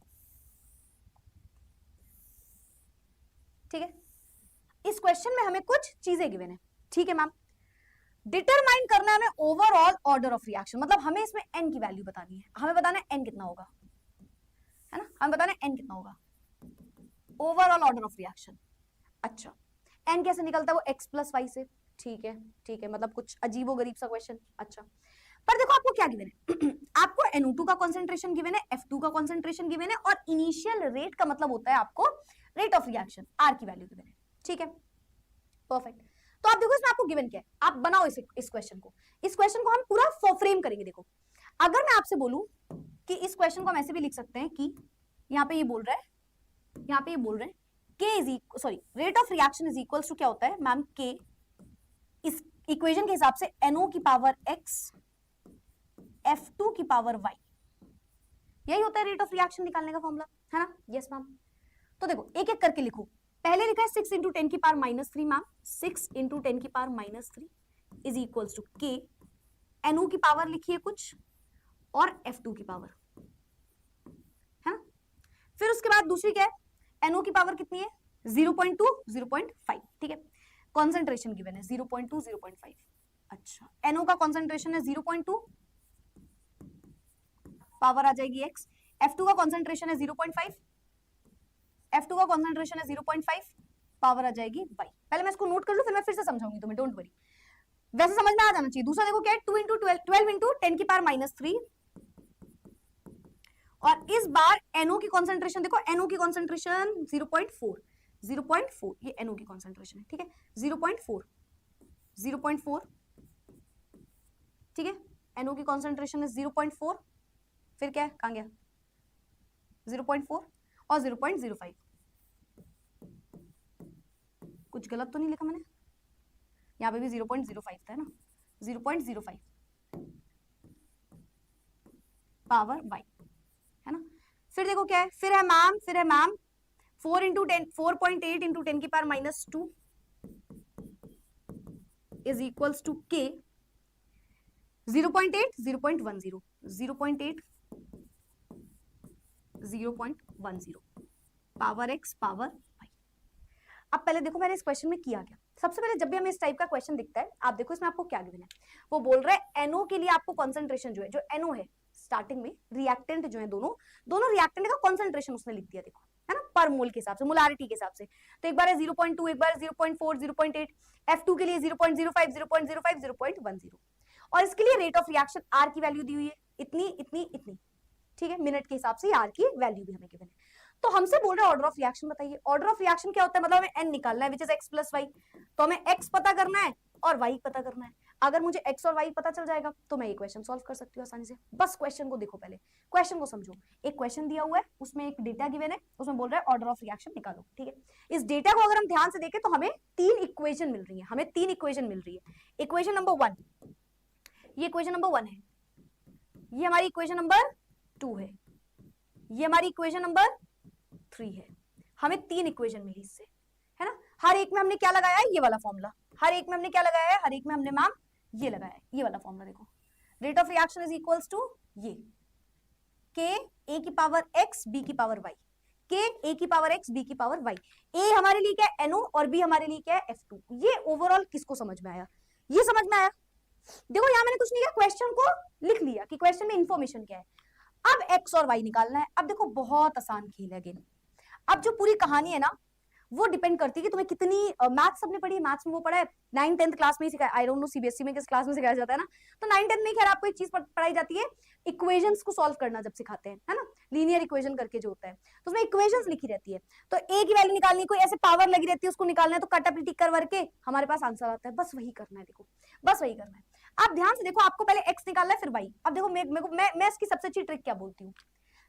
A: ठीक है, इस क्वेश्चन में हमें कुछ चीजें गिवन है, ठीक है मैम। डिटरमाइन करना है हमें ओवरऑल ऑर्डर ऑफ रिएक्शन, मतलब हमें इसमें n की वैल्यू बतानी है, हमें बताना है n कितना होगा, है ना, हमें बताना है n कितना होगा ओवरऑल ऑर्डर ऑफ रिएक्शन। अच्छा n कैसे निकलता है, वो x प्लस वाई से, ठीक है ठीक है, मतलब कुछ अजीबो गरीब सा क्वेश्चन। अच्छा पर देखो आपको क्या गिवन है आपको NO2 का कॉन्सेंट्रेशन गिवन है, F2 का कॉन्सेंट्रेशन गिवन है, और इनिशियल रेट का मतलब होता है आपको रेट ऑफ रिएक्शन R की वैल्यू गिवन है, ठीक है, परफेक्ट। तो आप देखो इसमें आपको गिवन क्या है, आप बनाओ इस क्वेश्चन को, इस क्वेश्चन को हम पूरा फ्रेम करेंगे। देखो अगर मैं आपसे बोलूं कि इस क्वेश्चन को हम ऐसे भी लिख सकते हैं कि यहाँ पे ये बोल रहा है, यहाँ पे ये बोल रहे हैं K is sorry rate of reaction is equals to क्या होता है मैम, K इस इक्वेशन के हिसाब से NO की पावर X F2 की पावर Y, यही होता है रेट ऑफ रिएक्शन निकालने का फॉर्मूला, है ना, यस मैम। तो देखो एक एक करके लिखो, पहले लिखा है 6 इंटू 10 की पावर -3 मैम, 6 इंटू 10 की power -3 is equals to K, NO की पावर लिखिए कुछ और F2 की पावर, है ना। फिर उसके बाद दूसरी क्या है, NO की पावर कितनी है 0.2 0.5, ठीक है, कॉन्सेंट्रेशन गिवन है 0.2 0.5। अच्छा NO का कॉन्सेंट्रेशन है 0.2, पावर आ जाएगी x, F2 का कॉन्सेंट्रेशन है 0.5, F2 का कॉन्सेंट्रेशन है 0.5, पावर आ जाएगी y। पहले मैं इसको नोट कर लूं फिर मैं फिर से समझाऊंगी तुम्हें, डोंट वरी, वैसे समझ में आ जाना चाहिए। दूसरा देखो क्या है, 2 इंटू 12 इंटू 10 की पावर -3, और इस बार NO की कॉन्सेंट्रेशन देखो, NO की कॉन्सेंट्रेशन 0.4 0.4, ये NO की कॉन्सेंट्रेशन है, ठीक है, 0.4 0.4, ठीक है, NO की कॉन्सेंट्रेशन है 0.4, फिर क्या है, कहां गया 0.4 और 0.05, कुछ गलत तो नहीं लिखा मैंने, यहाँ पे भी 0.05 था, है ना, 0.05 पावर y, है ना। फिर देखो क्या है, फिर है मैम 4 इंटू 10 4.8 इंटू 10 की power -2 is equals to K 0.8 0.10 0.8 0.10 power x power y। अब पहले देखो मैंने इस क्वेश्चन में किया क्या, सबसे पहले जब भी हमें इस टाइप का क्वेश्चन दिखता है, आप देखो इसमें आपको क्या गिवन है, वो बोल रहा है NO के लिए आपको कॉन्सेंट्रेशन जो है, जो NO है स्टार्टिंग में रिएक्टेंट जो है, दोनों रिएक्टेंट का कॉन्सेंट्रेशन उसने लिख दिया, देखो है ना, पर मोल के हिसाब से, मोलारिटी के हिसाब से, तो एक बार है 0.2, एक बार 0.4 0.8, F2 के लिए 0.05 0.05 0.10, और इसके लिए रेट ऑफ रिएक्शन R की वैल्यू दी हुई है इतनी इतनी इतनी, ठीक है, मिनट के हिसाब से R की वैल्यू भी हमें गिवन है। तो हमसे बोल रहे हैं ऑर्डर ऑफ रिएक्शन बताइए, ऑर्डर ऑफ रिएक्शन क्या होता है, मतलब हमें n निकालना है which is x plus Y, तो हमें x पता करना है और y पता करना है। अगर मुझे x और y पता चल जाएगा तो मैं ये क्वेश्चन सॉल्व कर सकती हूँ आसानी से। बस क्वेश्चन को देखो, पहले क्वेश्चन को समझो, एक क्वेश्चन दिया हुआ है, उसमें एक डेटा गिवन है, उसमें बोल रहा है ऑर्डर ऑफ रिएक्शन निकालो, ठीक है। इस डेटा को अगर हम ध्यान से देखें तो हमें 3 इक्वेशन मिल रही है, हमें 3 इक्वेशन मिल रही है। इक्वेशन नंबर 1, ये इक्वेशन नंबर 1 है, ये हमारी इक्वेशन नंबर 2 है, ये हमारी इक्वेशन नंबर 3 है। हमें 3 इक्वेशन मिली इससे, है ना। हर एक में हमने क्या लगाया है, ये वाला फॉर्मूला, हर एक में हमने क्या लगाया है, हर एक में हमने मैम ये लगाया है, ये वाला फॉर्मूला देखो, rate of reaction is equals to ये के ए की पावर एक्स बी की पावर वाई, के ए की पावर एक्स बी की पावर वाई। ए हमारे लिए क्या है, NO, और बी हमारे लिए क्या है, F2। ये ओवरऑल किसको समझ में आया, ये समझ में आया। देखो यहां मैंने कुछ नहीं किया, क्वेश्चन को लिख लिया कि क्वेश्चन में इंफॉर्मेशन क्या है। अब एक्स और वाई निकालना है। अब देखो बहुत आसान खेल है गेम। अब जो पूरी कहानी है ना, वो डिपेंड करती है कि तुम्हें कितनी मैथ्स सबने पढ़ी है, मैथ्स में वो पढ़ा है 9th-10th क्लास में ही सिखाया, आई डोंट नो सीबीएसई में किस क्लास में सिखाया जाता है ना, तो 9th-10th में खैर आपको एक चीज पढ़ाई जाती है, इक्वेशंस को सॉल्व करना जब सिखाते हैं, है ना, लीनियर इक्वेशन करके जो होता है, तो उसमें इक्वेशंस लिखी रहती है। तो ए की वैल्यू निकालनी, कोई ऐसे पावर लगी रहती है, उसको निकालना है, तो कट टिक करके हमारे पास आंसर आता है, बस वही करना है। देखो बस वही करना है। आप ध्यान से देखो, आपको पहले एक्स निकालना है फिर वाई। अब देखो मैं इसकी सबसे अच्छी ट्रिक क्या बोलती हूँ,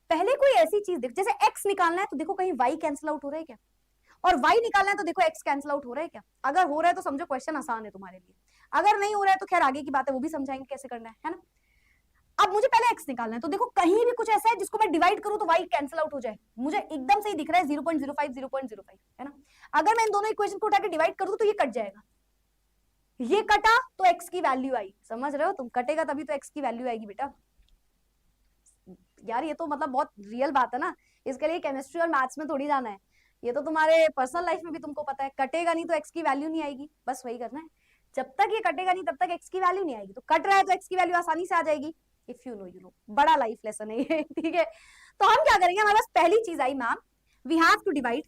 A: पहले कोई ऐसी चीज देख, जैसे एक्स निकालना है तो देखो कहीं वाई कैंसिल आउट हो रहा है क्या, और वाई निकालना है तो देखो एक्स कैंसिल आउट हो रहा है क्या। अगर हो रहा है तो समझो क्वेश्चन आसान है तुम्हारे लिए, अगर नहीं हो रहा है तो खैर आगे की बात है, वो भी समझाएंगे कैसे करना है ना। अब मुझे पहले एक्स निकालना है, तो देखो कहीं भी कुछ ऐसा है जिसको मैं डिवाइड करूं तो वाई कैंसिल आउट हो जाए, मुझे एकदम से ही दिख रहा है 0.05 0.05, है ना। अगर मैं इन दोनों इक्वेशन को उठा के डिवाइड कर दूं तो ये कट जाएगा, ये कटा तो एक्स की वैल्यू आई, समझ रहे हो तुम, कटेगा तभी तो एक्स की वैल्यू आएगी बेटा। यार ये तो मतलब बहुत रियल बात है ना, इसके लिए केमिस्ट्री और मैथ्स में थोड़ी जाना है, ये तो तुम्हारे पर्सनल लाइफ में भी तुमको पता है, कटेगा नहीं तो एक्स की वैल्यू नहीं आएगी, बस वही करना है। जब तक ये कटेगा नहीं तब तक एक्स की वैल्यू नहीं आएगी, तो कट रहा है तो एक्स की वैल्यू आसानी से आ जाएगी। If you know you know, बड़ा लाइफ लेसन है ये, ठीक है। तो हम क्या करेंगे, हमारे पास पहली चीज आई ma'am, we have to divide,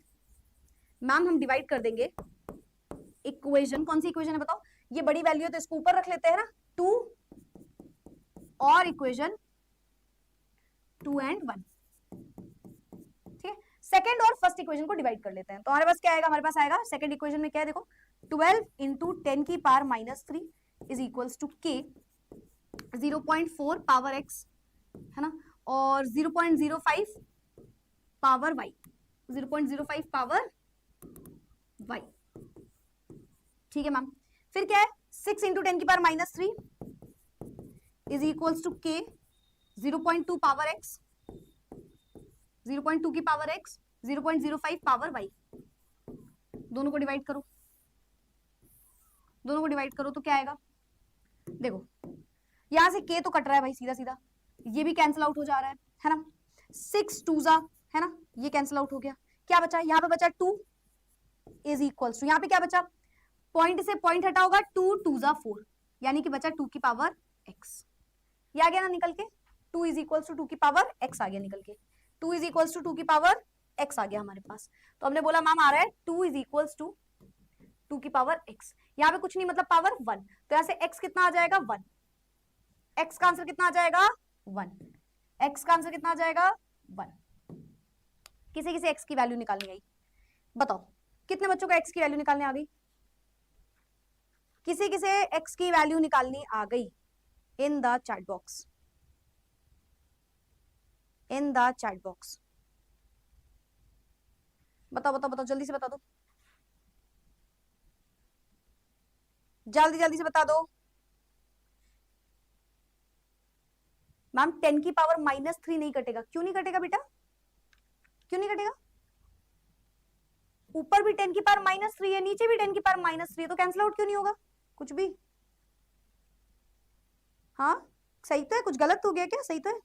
A: ma'am हम डिवाइड कर देंगे इक्वेशन, कौन सी इक्वेशन है बताओ, ये बड़ी वैल्यू है तो इसको ऊपर रख लेते हैं ना, 2 और इक्वेशन 2 and 1, ठीक है। सेकंड और फर्स्ट इक्वेशन को डिवाइड कर लेते हैं, तो हमारे पास क्या आएगा, हमारे पास आएगा सेकंड इक्वेशन में क्या है, देखो 12 इंटू 10 की पावर -3 इज इक्वल्स टू के 0.4 पावर x, है ना, और 0.05 पावर y, 0.05 पावर y, ठीक है मैम। फिर क्या है, 6 इंटू 10 की पावर -3 इज इक्वल्स टू के 0.2 पावर x, 0.2 की पावर x, 0.05 पावर y, दोनों को डिवाइड करो, दोनों को डिवाइड करो तो क्या आएगा, देखो यहां से k तो कट रहा है भाई सीधा सीधा, ये भी कैंसिल आउट हो जा रहा है ना, 6 2 जा, है ना, ये कैंसिल आउट हो गया, क्या बचा, यहाँ पे बचा 2 इज इक्वल्स टू, यहाँ पे क्या बचा, पॉइंट से पॉइंट हटा होगा, 2 2 जा 4, यानी कि बचा 2 की पावर x, ये आ गया ना निकल के, 2 इज इक्वल्स टू 2 की पावर x आ गया निकल के, 2 इज इक्वल्स टू 2 की पावर x आ गया हमारे पास। तो हमने बोला मैम आ रहा है 2 इज इक्वल्स टू 2 की पावर x, यहाँ पे कुछ नहीं मतलब पावर 1, तो यहाँ से x कितना आ जाएगा 1, x का आंसर कितना आ जाएगा 1, x का आंसर कितना आ जाएगा 1। किसे किसे x की वैल्यू निकालनी आई, बताओ कितने बच्चों को x की वैल्यू निकालने आ गई, किसी किसे x की वैल्यू निकालनी आ गई, in the chat box, in the chat box, बताओ बताओ बताओ, जल्दी से बता दो, जल्दी जल्दी से बता दो। मैम 10 की पावर -3 नहीं कटेगा, क्यों नहीं कटेगा बेटा, क्यों नहीं कटेगा, ऊपर भी 10 की पावर -3 है, नीचे भी 10 की पावर -3 है, तो कैंसिल आउट क्यों नहीं होगा कुछ भी, हाँ सही तो है, कुछ गलत हो गया क्या, सही तो है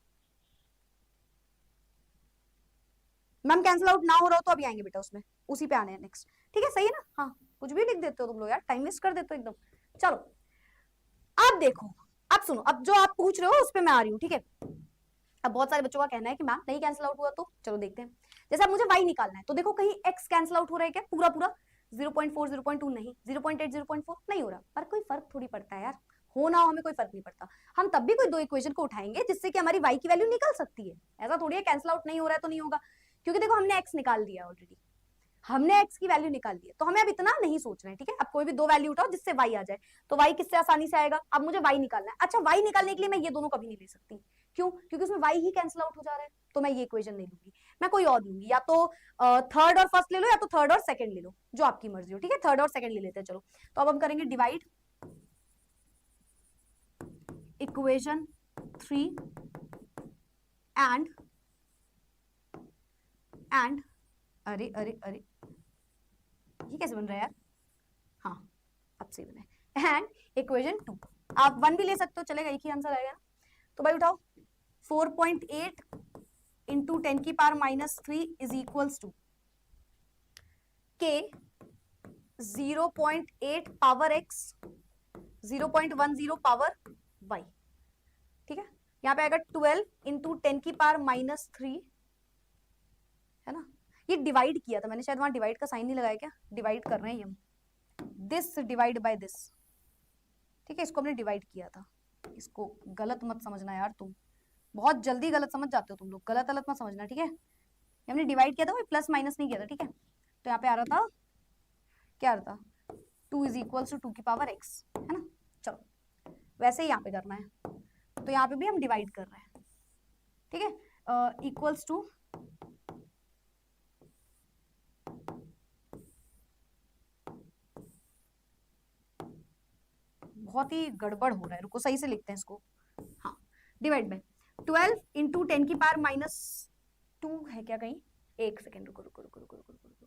A: मैम, कैंसिल आउट ना हो रहा हो तो अभी आएंगे बेटा उसमें, उसी पे आने हैं नेक्स्ट, ठीक है सही है ना, हाँ कुछ भी लिख देते हो तुम लोग यार, टाइम वेस्ट कर देते हो एकदम। चलो अब देखो, अब सुनो, अब जो आप पूछ रहे हो उस पे मैं आ रही हूँ, ठीक है। अब बहुत सारे बच्चों का कहना है कि मैम नहीं कैंसिल आउट हुआ, तो चलो देखते हैं। जैसे अब मुझे y निकालना है, तो देखो कहीं x कैंसिल आउट हो रहा है क्या, पूरा पूरा 0.4 0.2 नहीं, 0.8 0.4 नहीं हो रहा, पर कोई फर्क थोड़ी पड़ता है यार, हो ना हो हमें कोई फर्क नहीं पड़ता, हम तब भी कोई दो इक्वेशन को उठाएंगे जिससे कि हमारी y की वैल्यू निकल सकती है, ऐसा थोड़ी है कैंसिल आउट नहीं हो रहा है तो नहीं होगा, क्योंकि देखो हमने x निकाल दिया ऑलरेडी, हमने x की वैल्यू निकाल दी है, तो हमें अब इतना नहीं सोचना है, ठीक है। अब कोई भी दो वैल्यू उठाओ जिससे y आ जाए, तो y किससे आसानी से आएगा, अब मुझे y निकालना है, अच्छा y निकालने के लिए मैं ये दोनों कभी नहीं ले सकती, क्यों, क्योंकि उसमें y ही कैंसिल आउट हो जा रहा है, तो मैं ये इक्वेशन नहीं लूंगी, मैं कोई और लूंगी, या तो थर्ड और फर्स्ट ले लो, या तो थर्ड और सेकंड ले लो, जो आपकी मर्जी हो, ठीक है, थर्ड और सेकंड ले लेते हैं चलो। तो अब हम करेंगे डिवाइड इक्वेशन 3 एंड अरे अरे अरे, ये कैसे बन रहा है यार? हाँ, अब सही बना है। एंड इक्वेशन 2, आप 1 भी ले सकते हो, चलेगा, एक ही आंसर आएगा ना। तो भाई उठाओ, 4.8 इंटू 10 की पावर -3 इज इक्वल्स टू के 0.8 पावर x 0.10 पावर y, ठीक है। यहाँ पे आएगा 12 इंटू 10 की पावर -3, है ना। ये डिवाइड किया था मैंने, शायद वहां डिवाइड का साइन नहीं लगाया क्या? डिवाइड कर रहे हैं हम, दिस डिवाइड बाय दिस, ठीक है, इसको हमने डिवाइड किया था। इसको गलत मत समझना यार तुम, बहुत जल्दी गलत समझ जाते हो तुम लोग, गलत गलत मत समझना, ठीक है। हमने डिवाइड किया था, कोई प्लस माइनस नहीं किया था, ठीक है। तो यहाँ पे आ रहा था, क्या आ रहा था, 2 इज इक्वल्स टू 2 की पावर x, है ना। चलो वैसे ही यहाँ पे करना है, तो यहाँ पे भी हम डिवाइड कर रहे हैं, ठीक है। इक्वल्स टू बहुत ही गड़बड़ हो रहा है, रुको सही से लिखते हैं इसको। हाँ, डिवाइड बाय 12 इंटू 10 की पावर -2 है क्या कहीं? एक सेकेंड, रुको रुको रुको रुको रुको रुको,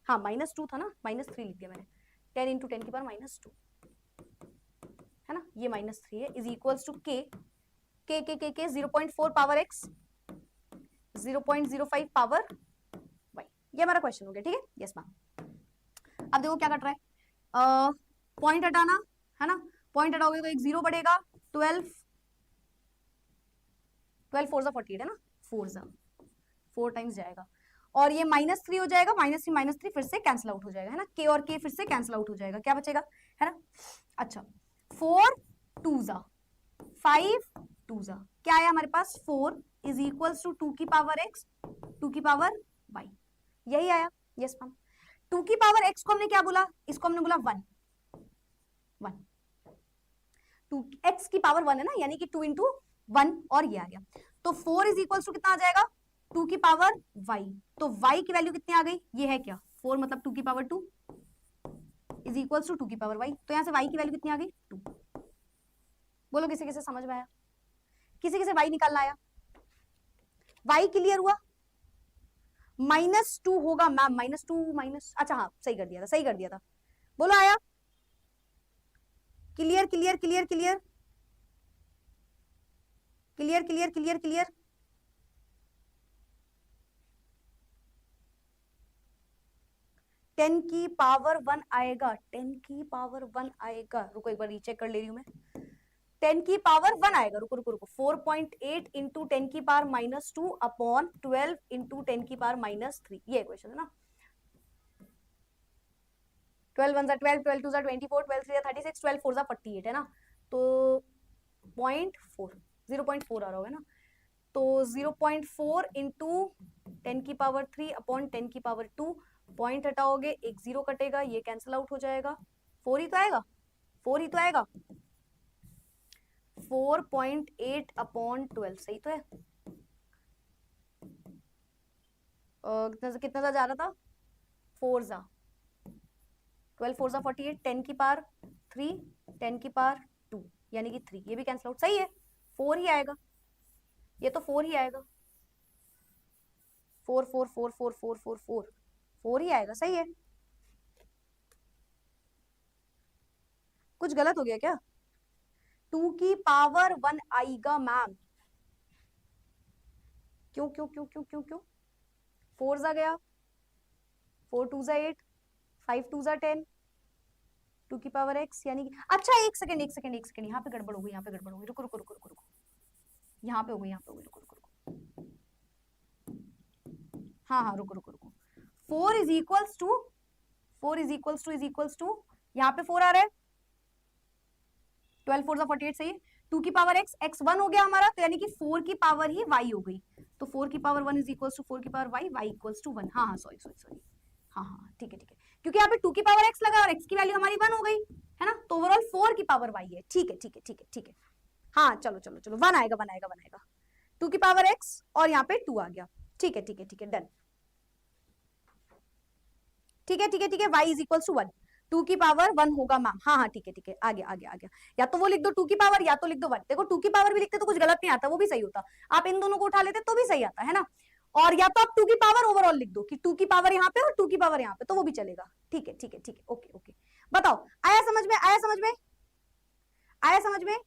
A: हाँ -2 था ना, -3 लिख दिया मैंने। 10 इंटू 10 की पावर -2, है ना, ये -3 है, इज इक्वल्स टू के 0.4 पावर x 0.05 पावर y, ये हमारा क्वेश्चन हो गया, ठीक है। Yes ma'am. अब देखो क्या कट रहा है, पॉइंट हटाना, है ना। पॉइंट हटाओगे तो एक 0 बढ़ेगा, 12 4 सा 48, है ना, 4 टाइम्स जाएगा, और ये -3 हो जाएगा, -3 फिर से कैंसिल आउट हो जाएगा, है ना। के और के फिर से कैंसिल आउट हो जाएगा, क्या बचेगा, है ना। अच्छा, 4 2 ज़ा 5 2 ज़ा, क्या आया हमारे पास, 4 इज इक्वल्स टू 2 की पावर x 2 की पावर y, यही आया। Yes ma'am. 2 की पावर x को हमने क्या बोला, इसको हमने बोला 1 2 x की पावर 1 है ना, यानी कि 2 इंटू 1, और ये आ गया। तो 4 इज इक्वल्स टू कितना आ जाएगा, 2 की पावर y, तो y की वैल्यू कितनी आ गई, ये है क्या, 4 मतलब 2 की पावर 2 इज इक्वल्स टू 2 की पावर y, तो यहां से y की वैल्यू कितनी आ गई, 2। बोलो किसे किसे समझ में आया, किसी किसे y निकालना आया, y क्लियर हुआ। -2 होगा मैम, -2 अच्छा हाँ, सही कर दिया था, सही कर दिया था, बोलो आया, clear clear clear clear clear clear clear clear. Ten की पावर 1 आएगा, 10 की पावर 1 आएगा, रुको एक बार रीचेक कर ले रही हूं मैं, 10 की पावर 1 आएगा, रुको रुको रुको, 4.8 इंटू 10 की पावर -2 अपॉन 12 इंटू 10 की पावर -3, ये क्वेश्चन है ना। 12 1 12, 12 2 24, 12 3 36, 12 4 48, है ना। तो 0.4 आ रहा होगा ना, तो 0.4 इंटू 10 की पावर 3 अपॉन 10 की पावर 2, पॉइंट हटाओगे एक 0 कटेगा, ये कैंसिल आउट हो जाएगा, 4 ही तो आएगा, 4 ही तो आएगा, 4.8 अपॉन 12, सही तो है। कितना जा रहा था, 4 जा 12 4 जा 48, 10 की पावर 3 10 की पावर 2 यानी कि 3, ये भी कैंसिल आउट, सही है, 4 ही आएगा, ये तो 4 ही आएगा, 4 4 4 4 4 4 4 4 ही आएगा, सही है। कुछ गलत हो गया क्या, 2 की पावर 1 आएगा मैम, क्यों क्यों क्यों क्यों क्यों क्यों, 4 जा गया, 4 2 जा 8, 5 2 जा 10, 2 की पावर x यानी कि, अच्छा एक सेकंड एक सेकंड एक सेकंड, यहाँ पे गड़बड़ हो गई, यहाँ पे गड़बड़ हो गई, रुको रुको रुको रुको रुको, यहाँ पे हो गई, यहाँ पे हो गई, रुको रुको रुको, हाँ हाँ रुको रुको रुको, 4 is equals to 4 is equals to यहाँ पे 4 आ रहा है, 12 4 48, सही है। 2 की पावर x x 1 हो गया हमारा, तो यानी कि 4 की पावर ही y हो गई, तो 4 की पावर 1 इज इक्वल्स टू 4 की power y, y equals to 1, हाँ हाँ सॉरी सॉरी सॉरी, हाँ हाँ ठीक है, क्योंकि यहाँ पे 2 की पावर x लगा और x की वैल्यू हमारी 1 हो गई, है ना, तो ओवरऑल 4 की पावर y है, ठीक है ठीक है ठीक है ठीक है, हाँ चलो चलो चलो, 1 आएगा 1 आएगा 1 आएगा, 2 की पावर x और यहाँ पे 2 आ गया, ठीक है ठीक है ठीक है, डन, ठीक है ठीक है ठीक है, y इज इक्वल्स टू 1, 2 की पावर 1 होगा मैम, हाँ हाँ ठीक है ठीक है, आ गया आ गया आ गया, या तो वो लिख दो 2 की पावर या तो लिख दो 1, देखो 2 की पावर भी लिखते तो कुछ गलत नहीं आता, वो भी सही होता, आप इन दोनों को उठा लेते तो भी सही आता है ना। और या तो आप 2 की पावर ओवरऑल लिख दो कि 2 की पावर यहाँ पे और 2 की पावर यहाँ पे, तो वो भी चलेगा। ठीक है ठीक है ठीक है, ओके ओके। बताओ आया समझ में, आया समझ में, आया समझ में?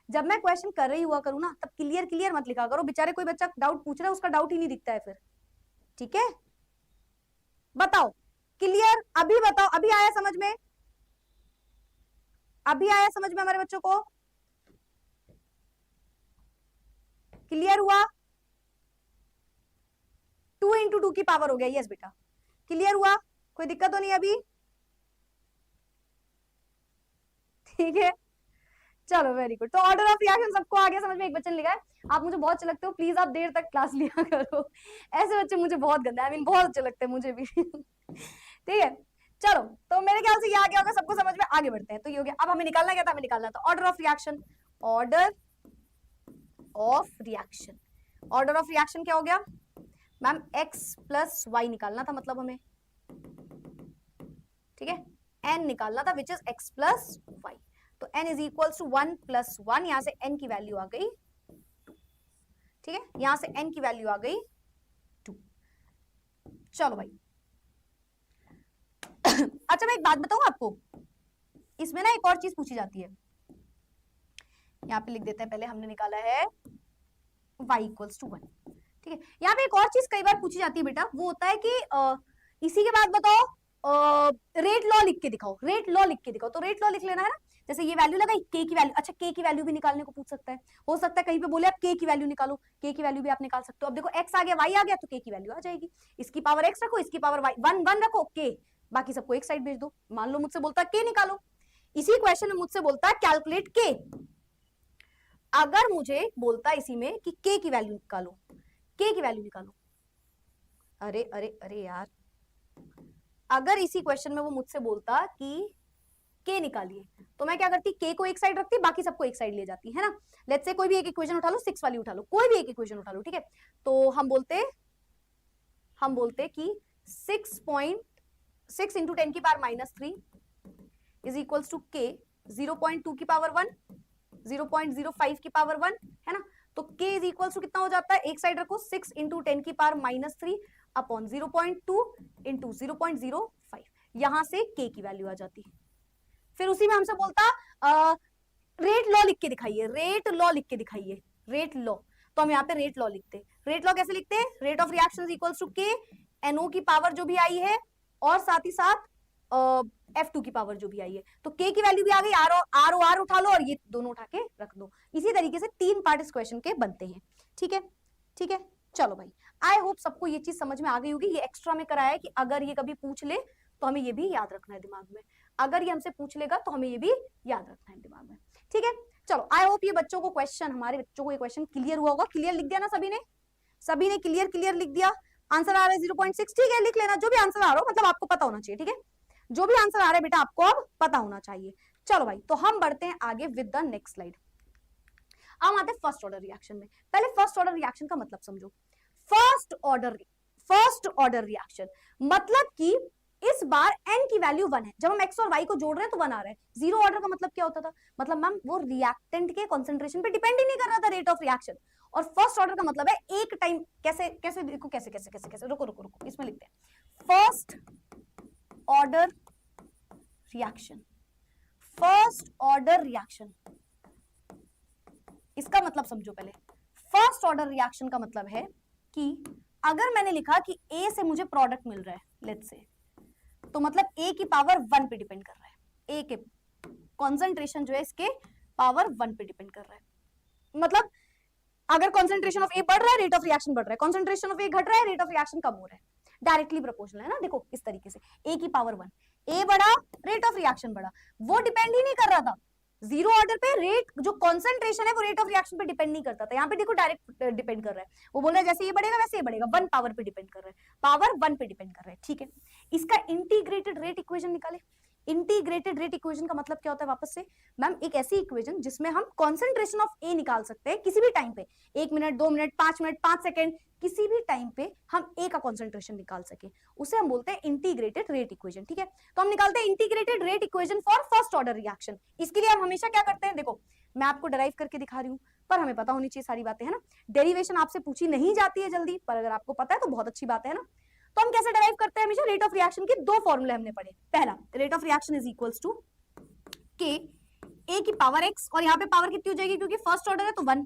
A: जब मैं क्वेश्चन कर रही हुआ करूँ ना, तब क्लियर क्लियर मत लिखा करो, बेचारे कोई बच्चा डाउट पूछ रहा है उसका डाउट ही नहीं दिखता है फिर। ठीक है, बताओ क्लियर, अभी बताओ, अभी आया समझ में, अभी आया समझ में हमारे बच्चों को? क्लियर हुआ? 2 इंटू 2 की पावर हो गया, यस बेटा क्लियर हुआ, कोई दिक्कत तो नहीं अभी? ठीक है चलो वेरी गुड। तो ऑर्डर ऑफ रिएक्शन सबको आ गया समझ में? एक बच्चे ने लिखा है आप मुझे बहुत अच्छे लगते हो, प्लीज आप देर तक क्लास लिया करो। ऐसे बच्चे मुझे बहुत गंदा, आई मीन बहुत अच्छे लगते हैं मुझे भी। ठीक है चलो, तो मेरे ख्याल से ये आ गया होगा सबको समझ में, आगे बढ़ते हैं। तो ये हो गया, अब हमें निकालना क्या था? हमें निकालना था order of reaction. Order of reaction, order of reaction क्या हो गया मैम? x प्लस वाई निकालना था मतलब हमें, ठीक है, n निकालना था which is x plus Y. तो n is equal to 1 plus 1, यहां से n की वैल्यू आ गई 2। ठीक है, यहां से n की वैल्यू आ गई 2। चलो भाई अच्छा मैं एक बात बताऊं आपको, इसमें ना एक और चीज पूछी जाती है, यहां पे लिख देते हैं, पहले हमने निकाला है y इक्वल्स टू 1। ठीक है, यहाँ पे एक और चीज कई बार पूछी जाती है बेटा, वो होता है कि इसी के बाद बताओ रेट लॉ लिख के दिखाओ, रेट लॉ लिख के दिखाओ। तो रेट लॉ लिख लेना है ना, जैसे ये वैल्यू लगाई k की वैल्यू, अच्छा k की वैल्यू भी निकालने को पूछ सकता है, हो सकता है कहीं पे बोले आप k की वैल्यू निकालो, k की वैल्यू भी आप निकाल सकते हो। अब देखो x आ गया y आ गया, तो k की वैल्यू आ जाएगी, इसकी पावर x रखो, इसकी पावर y, 1 1 रखो, k बाकी सबको एक साइड भेज दो। मान लो मुझसे बोलता है k निकालो, इसी क्वेश्चन में मुझसे बोलता है कैलकुलेट k, अगर मुझे बोलता है इसी में कि k की वैल्यू निकालो, k की वैल्यू निकालो, अरे अरे अरे यार, अगर इसी क्वेश्चन में वो मुझसे बोलता कि k निकालिए, तो मैं क्या करती? k को एक साइड रखती, बाकी सबको एक साइड ले जाती, है ना। लेट्स से कोई भी एक इक्वेशन उठा लो, 6 वाली उठा लो, कोई भी एक इक्वेशन उठा लो, ठीक है। तो हम बोलते कि 6 इंटू 10 की power -3 is equals to k 0.2 की पावर 1, 0.05 की पावर 1, है ना। तो k इज इक्वल्स टू कितना हो जाता है? एक साइड रखो, 6 इंटू 10 की पावर -3 अपॉन 0.2 इंटू 0.05, यहां से k की वैल्यू आ जाती। फिर उसी में हमसे बोलता रेट लॉ लिख के दिखाइए, रेट लॉ लिख के दिखाइए, रेट लॉ। तो हम यहाँ पे रेट लॉ लिखते, रेट लॉ कैसे लिखते हैं? Rate of reaction equals to K NO की पावर जो भी आई है और साथ ही साथ F2 की पावर जो भी आई है। तो k की वैल्यू भी आ गई, R उठा लो और ये दोनों उठा के रख दो। इसी तरीके से 3 पार्ट इस क्वेश्चन के बनते हैं। ठीक है ठीक है चलो भाई, आई होप सबको ये चीज समझ में आ गई होगी। ये एक्स्ट्रा में कराया है कि अगर ये कभी पूछ ले तो हमें ये भी याद रखना है दिमाग में, अगर ये हमसे पूछ लेगा तो हमें ये भी याद रखना है दिमाग में। ठीक है चलो, आई होप ये बच्चों को क्वेश्चन, हमारे बच्चों को ये क्वेश्चन क्लियर हुआ होगा। क्लियर लिख दिया ना सभी ने? सभी ने क्लियर क्लियर लिख दिया? आंसर आ रहा है 0.6, ठीक है लिख लेना, जो भी आंसर आ रहा हो, मतलब आपको पता होना चाहिए। ठीक है, जो भी आंसर आ रहा है बेटा आपको अब पता होना चाहिए। चलो भाई, तो हम बढ़ते हैं आगे विद द नेक्स्ट स्लाइड। हम आते हैं फर्स्ट ऑर्डर रिएक्शन में। पहले फर्स्ट ऑर्डर रिएक्शन का मतलब समझो। फर्स्ट ऑर्डर रिएक्शन मतलब कि इस बार n की वैल्यू 1 है, जब हम x और y को जोड़ रहे हैं तो 1 आ रहा है। जीरो ऑर्डर का मतलब क्या होता था? मतलब मैम वो रिएक्टेंट के कंसंट्रेशन पे डिपेंड ही नहीं कर रहा था रेट ऑफ रिएक्शन। और फर्स्ट ऑर्डर का मतलब है एक टाइम, कैसे कैसे देखो, कैसे कैसे कैसे कैसे, रुको रुको रुको, इसमें लिखते हैं first order reaction. First order reaction, इसका मतलब समझो पहले। फर्स्ट ऑर्डर रिएक्शन का मतलब है कि अगर मैंने लिखा कि A से मुझे प्रोडक्ट मिल रहा है, लेट्स से, तो मतलब A की पावर 1 पे डिपेंड कर रहा है, A के कॉन्सेंट्रेशन जो है इसके पावर 1 पे डिपेंड कर रहा है। मतलब अगर कॉन्सेंट्रेशन ऑफ A बढ़ रहा है, रेट ऑफ रिएक्शन बढ़ रहा है, कॉन्सेंट्रेशन ऑफ A घट रहा है, रेट ऑफ रिएक्शन कम हो रहा है। डायरेक्टली प्रोपोर्शनल है ना, देखो इस तरीके से, A की पावर 1, A बढ़ा रेट ऑफ रिएक्शन बढ़ा, वो डिपेंड ही नहीं कर रहा था। जीरो ऑर्डर पे रेट, जो कॉन्सेंट्रेशन है वो रेट ऑफ रिएक्शन पे डिपेंड नहीं करता था। यहाँ पे देखो डायरेक्ट डिपेंड कर रहा है, वो बोल रहा है जैसे ये बढ़ेगा वैसे ये बढ़ेगा, 1 पावर पे डिपेंड कर रहा है, पावर 1 पे डिपेंड कर रहा है। ठीक है, इसका इंटीग्रेटेड रेट इक्वेशन निकाले। इंटीग्रेटेड रेट इक्वेशन का मतलब क्या होता है वापस से मैम, एक ऐसी इक्वेशन जिसमें हम कॉन्सेंट्रेशन ऑफ ए निकाल सकते हैं किसी भी टाइम पे, 1 मिनट 2 मिनट 5 मिनट 5 सेकेंड, किसी भी टाइम पे हम ए का कॉन्सेंट्रेशन निकाल सके, उसे हम बोलते हैं इंटीग्रेटेड रेट इक्वेशन। ठीक है, तो हम निकालते हैं integrated rate equation for first order reaction. इसके लिए हम हमेशा क्या करते हैं, देखो मैं आपको डराइव करके दिखा रही हूँ, पर हमें पता होनी चाहिए सारी बातें, है ना। डेरिवेशन आपसे पूछी नहीं जाती है जल्दी, पर अगर आपको पता है तो बहुत अच्छी बात है ना। तो हम कैसे डराइव करते हैं हमेशा, रेट ऑफ रिएक्शन के दो फॉर्मूले हमने पढ़े। पहला, rate of reaction is equals to K A की पावर एक्स, और यहाँ पे पावर कितनी हो जाएगी क्योंकि फर्स्ट ऑर्डर है तो 1।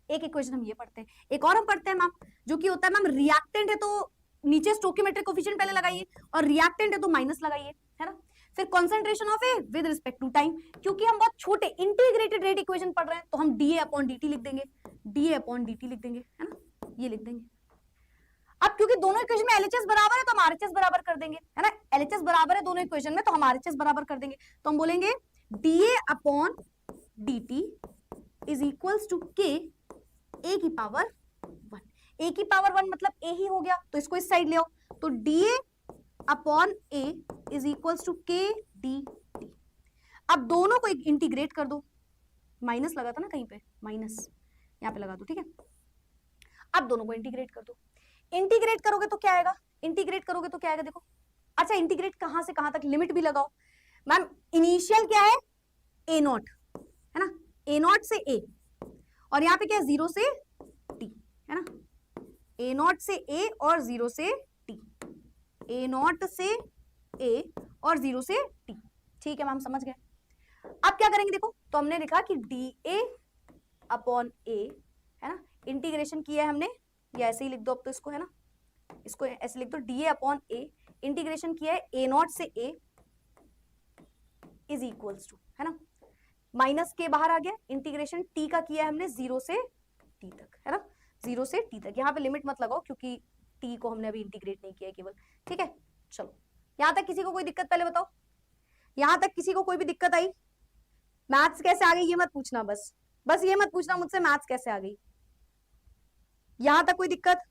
A: एक इक्वेशन हम ये पढ़ते हैं, एक और हम पढ़ते हैं मैम जो कि होता है मैम रिएक्टेंट है तो नीचे स्टोकियोमेट्रिक कोफिशिएंट पहले लगाइए, और रिएक्टेंट है तो माइनस लगाइए, है ना। फिर concentration of A with respect to time, क्योंकि हम बहुत छोटे इंटीग्रेटेड रेट इक्वेशन पढ़ रहे हैं तो हम डीए अपॉन डीटी लिख देंगे, डीए अपॉन डीटी लिख देंगे, है ना, ये लिख देंगे। अब क्योंकि दोनों इक्वेशन में एलएचएस बराबर है तो हम आरएचएस बराबर कर देंगे, है ना, एलएचएस बराबर है दोनों इक्वेशन में तो हम आरएचएस बराबर कर देंगे। तो हम बोलेंगे DA upon DT is equals to K A की पावर 1। ए की पावर 1 मतलब ए ही हो गया, तो इसको इस साइड ले आओ, तो DA upon A is equals to K D T. अब दोनों को इंटीग्रेट कर दो, माइनस लगा था ना कहीं पे, माइनस यहाँ पे लगा दो, ठीक है। अब दोनों को इंटीग्रेट कर दो, इंटीग्रेट करोगे तो क्या आएगा, इंटीग्रेट करोगे तो क्या आएगा, देखो। अच्छा, इंटीग्रेट कहां से कहां तक, लिमिट भी लगाओ मैम। इनिशियल क्या है, ए नॉट, है ना, ए नॉट से ए, और यहाँ पे क्या है, 0 से टी, है ना, ए नॉट से ए और 0 से टी, ए नॉट से ए और 0 से टी। ठीक है मैम, समझ गए। अब क्या करेंगे, देखो, तो हमने लिखा कि डी ए अपॉन ए, है ना, इंटीग्रेशन किया है हमने, या ऐसे ही लिख दो अब तो इसको, है ना, इसको ऐसे लिख दो, D A upon A, integration किया है ए नॉट से ए इज इक्वल्स टू, है ना, माइनस के बाहर आ गया, इंटीग्रेशन टी का किया है हमने 0 से टी तक, है ना, 0 से टी तक। यहाँ पे लिमिट मत लगाओ क्योंकि टी को हमने अभी इंटीग्रेट नहीं किया है केवल, ठीक है। चलो, यहाँ तक किसी को कोई दिक्कत, पहले बताओ, यहाँ तक किसी को कोई भी दिक्कत आई, मैथ्स कैसे आ गई ये मत पूछना, बस ये मत पूछना मुझसे मैथ्स कैसे आ गई, यहां तक कोई दिक्कत,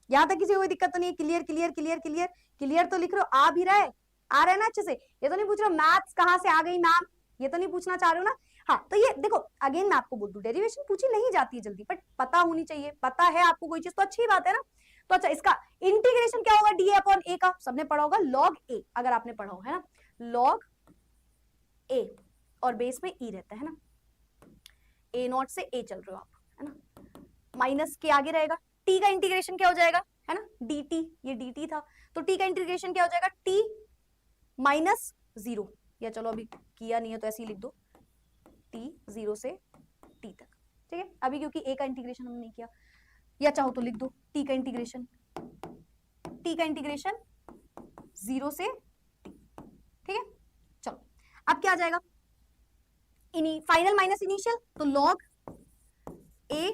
A: यहां तक किसी को कोई दिक्कत तो नहीं है, clear clear clear clear clear तो लिख रहे हो, आ भी रहा है, आ रहा है ना अच्छे से, ये तो नहीं पूछ रहे हो मैथ्स कहां से आ गई मैम, ये तो नहीं पूछना चाह रहे हो ना। हाँ, तो ये देखो, अगेन मैं आपको बोल दूं, डेरिवेशन पूछी नहीं जाती है जल्दी, बट पता होनी चाहिए, पता है आपको कोई चीज तो अच्छी बात है ना। तो अच्छा, इसका इंटीग्रेशन क्या होगा, डी अपॉन ए का सबने पढ़ा होगा, लॉग ए, अगर आपने पढ़ा हो, है ना, लॉग ए, और बेस में ई रहता है ना, ए नॉट से ए चल रहे हो आप, है ना, माइनस के आगे रहेगा, टी का इंटीग्रेशन क्या हो जाएगा, है ना, dt, ये dt था, तो t का इंटीग्रेशन क्या हो जाएगा, t माइनस 0, या चलो अभी किया नहीं है तो ऐसे ही लिख दो, t 0 से t तक, ठीक है। अभी क्योंकि a का इंटीग्रेशन हमने नहीं किया, या चाहो तो लिख दो t का इंटीग्रेशन, t का इंटीग्रेशन 0 से t, ठीक है। चलो, अब क्या आ जाएगा, फाइनल माइनस इनिशियल, तो log a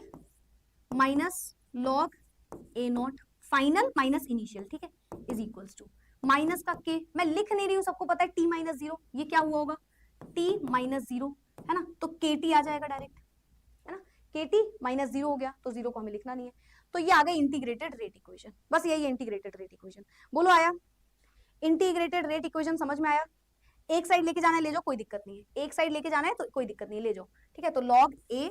A: minus log A not, final minus initial, ठीक है, इज इक्वल्स टू माइनस का के, मैं लिख नहीं रही हूं, सबको पता है टी माइनस 0, ये क्या हुआ होगा, टी माइनस 0, है ना, तो के टी आ जाएगा डायरेक्ट, है ना, के टी माइनस 0 हो गया, तो 0 को हमें लिखना नहीं है, तो ये आ गया इंटीग्रेटेड रेट इक्वेशन, बस यही है इंटीग्रेटेड रेट इक्वेशन। बोलो आया, इंटीग्रेटेड रेट इक्वेशन समझ में आया। एक साइड लेके जाना है ले जाओ, कोई दिक्कत नहीं है, एक साइड लेके जाना है तो कोई दिक्कत नहीं है, ले जाओ, ठीक है। तो लॉग ए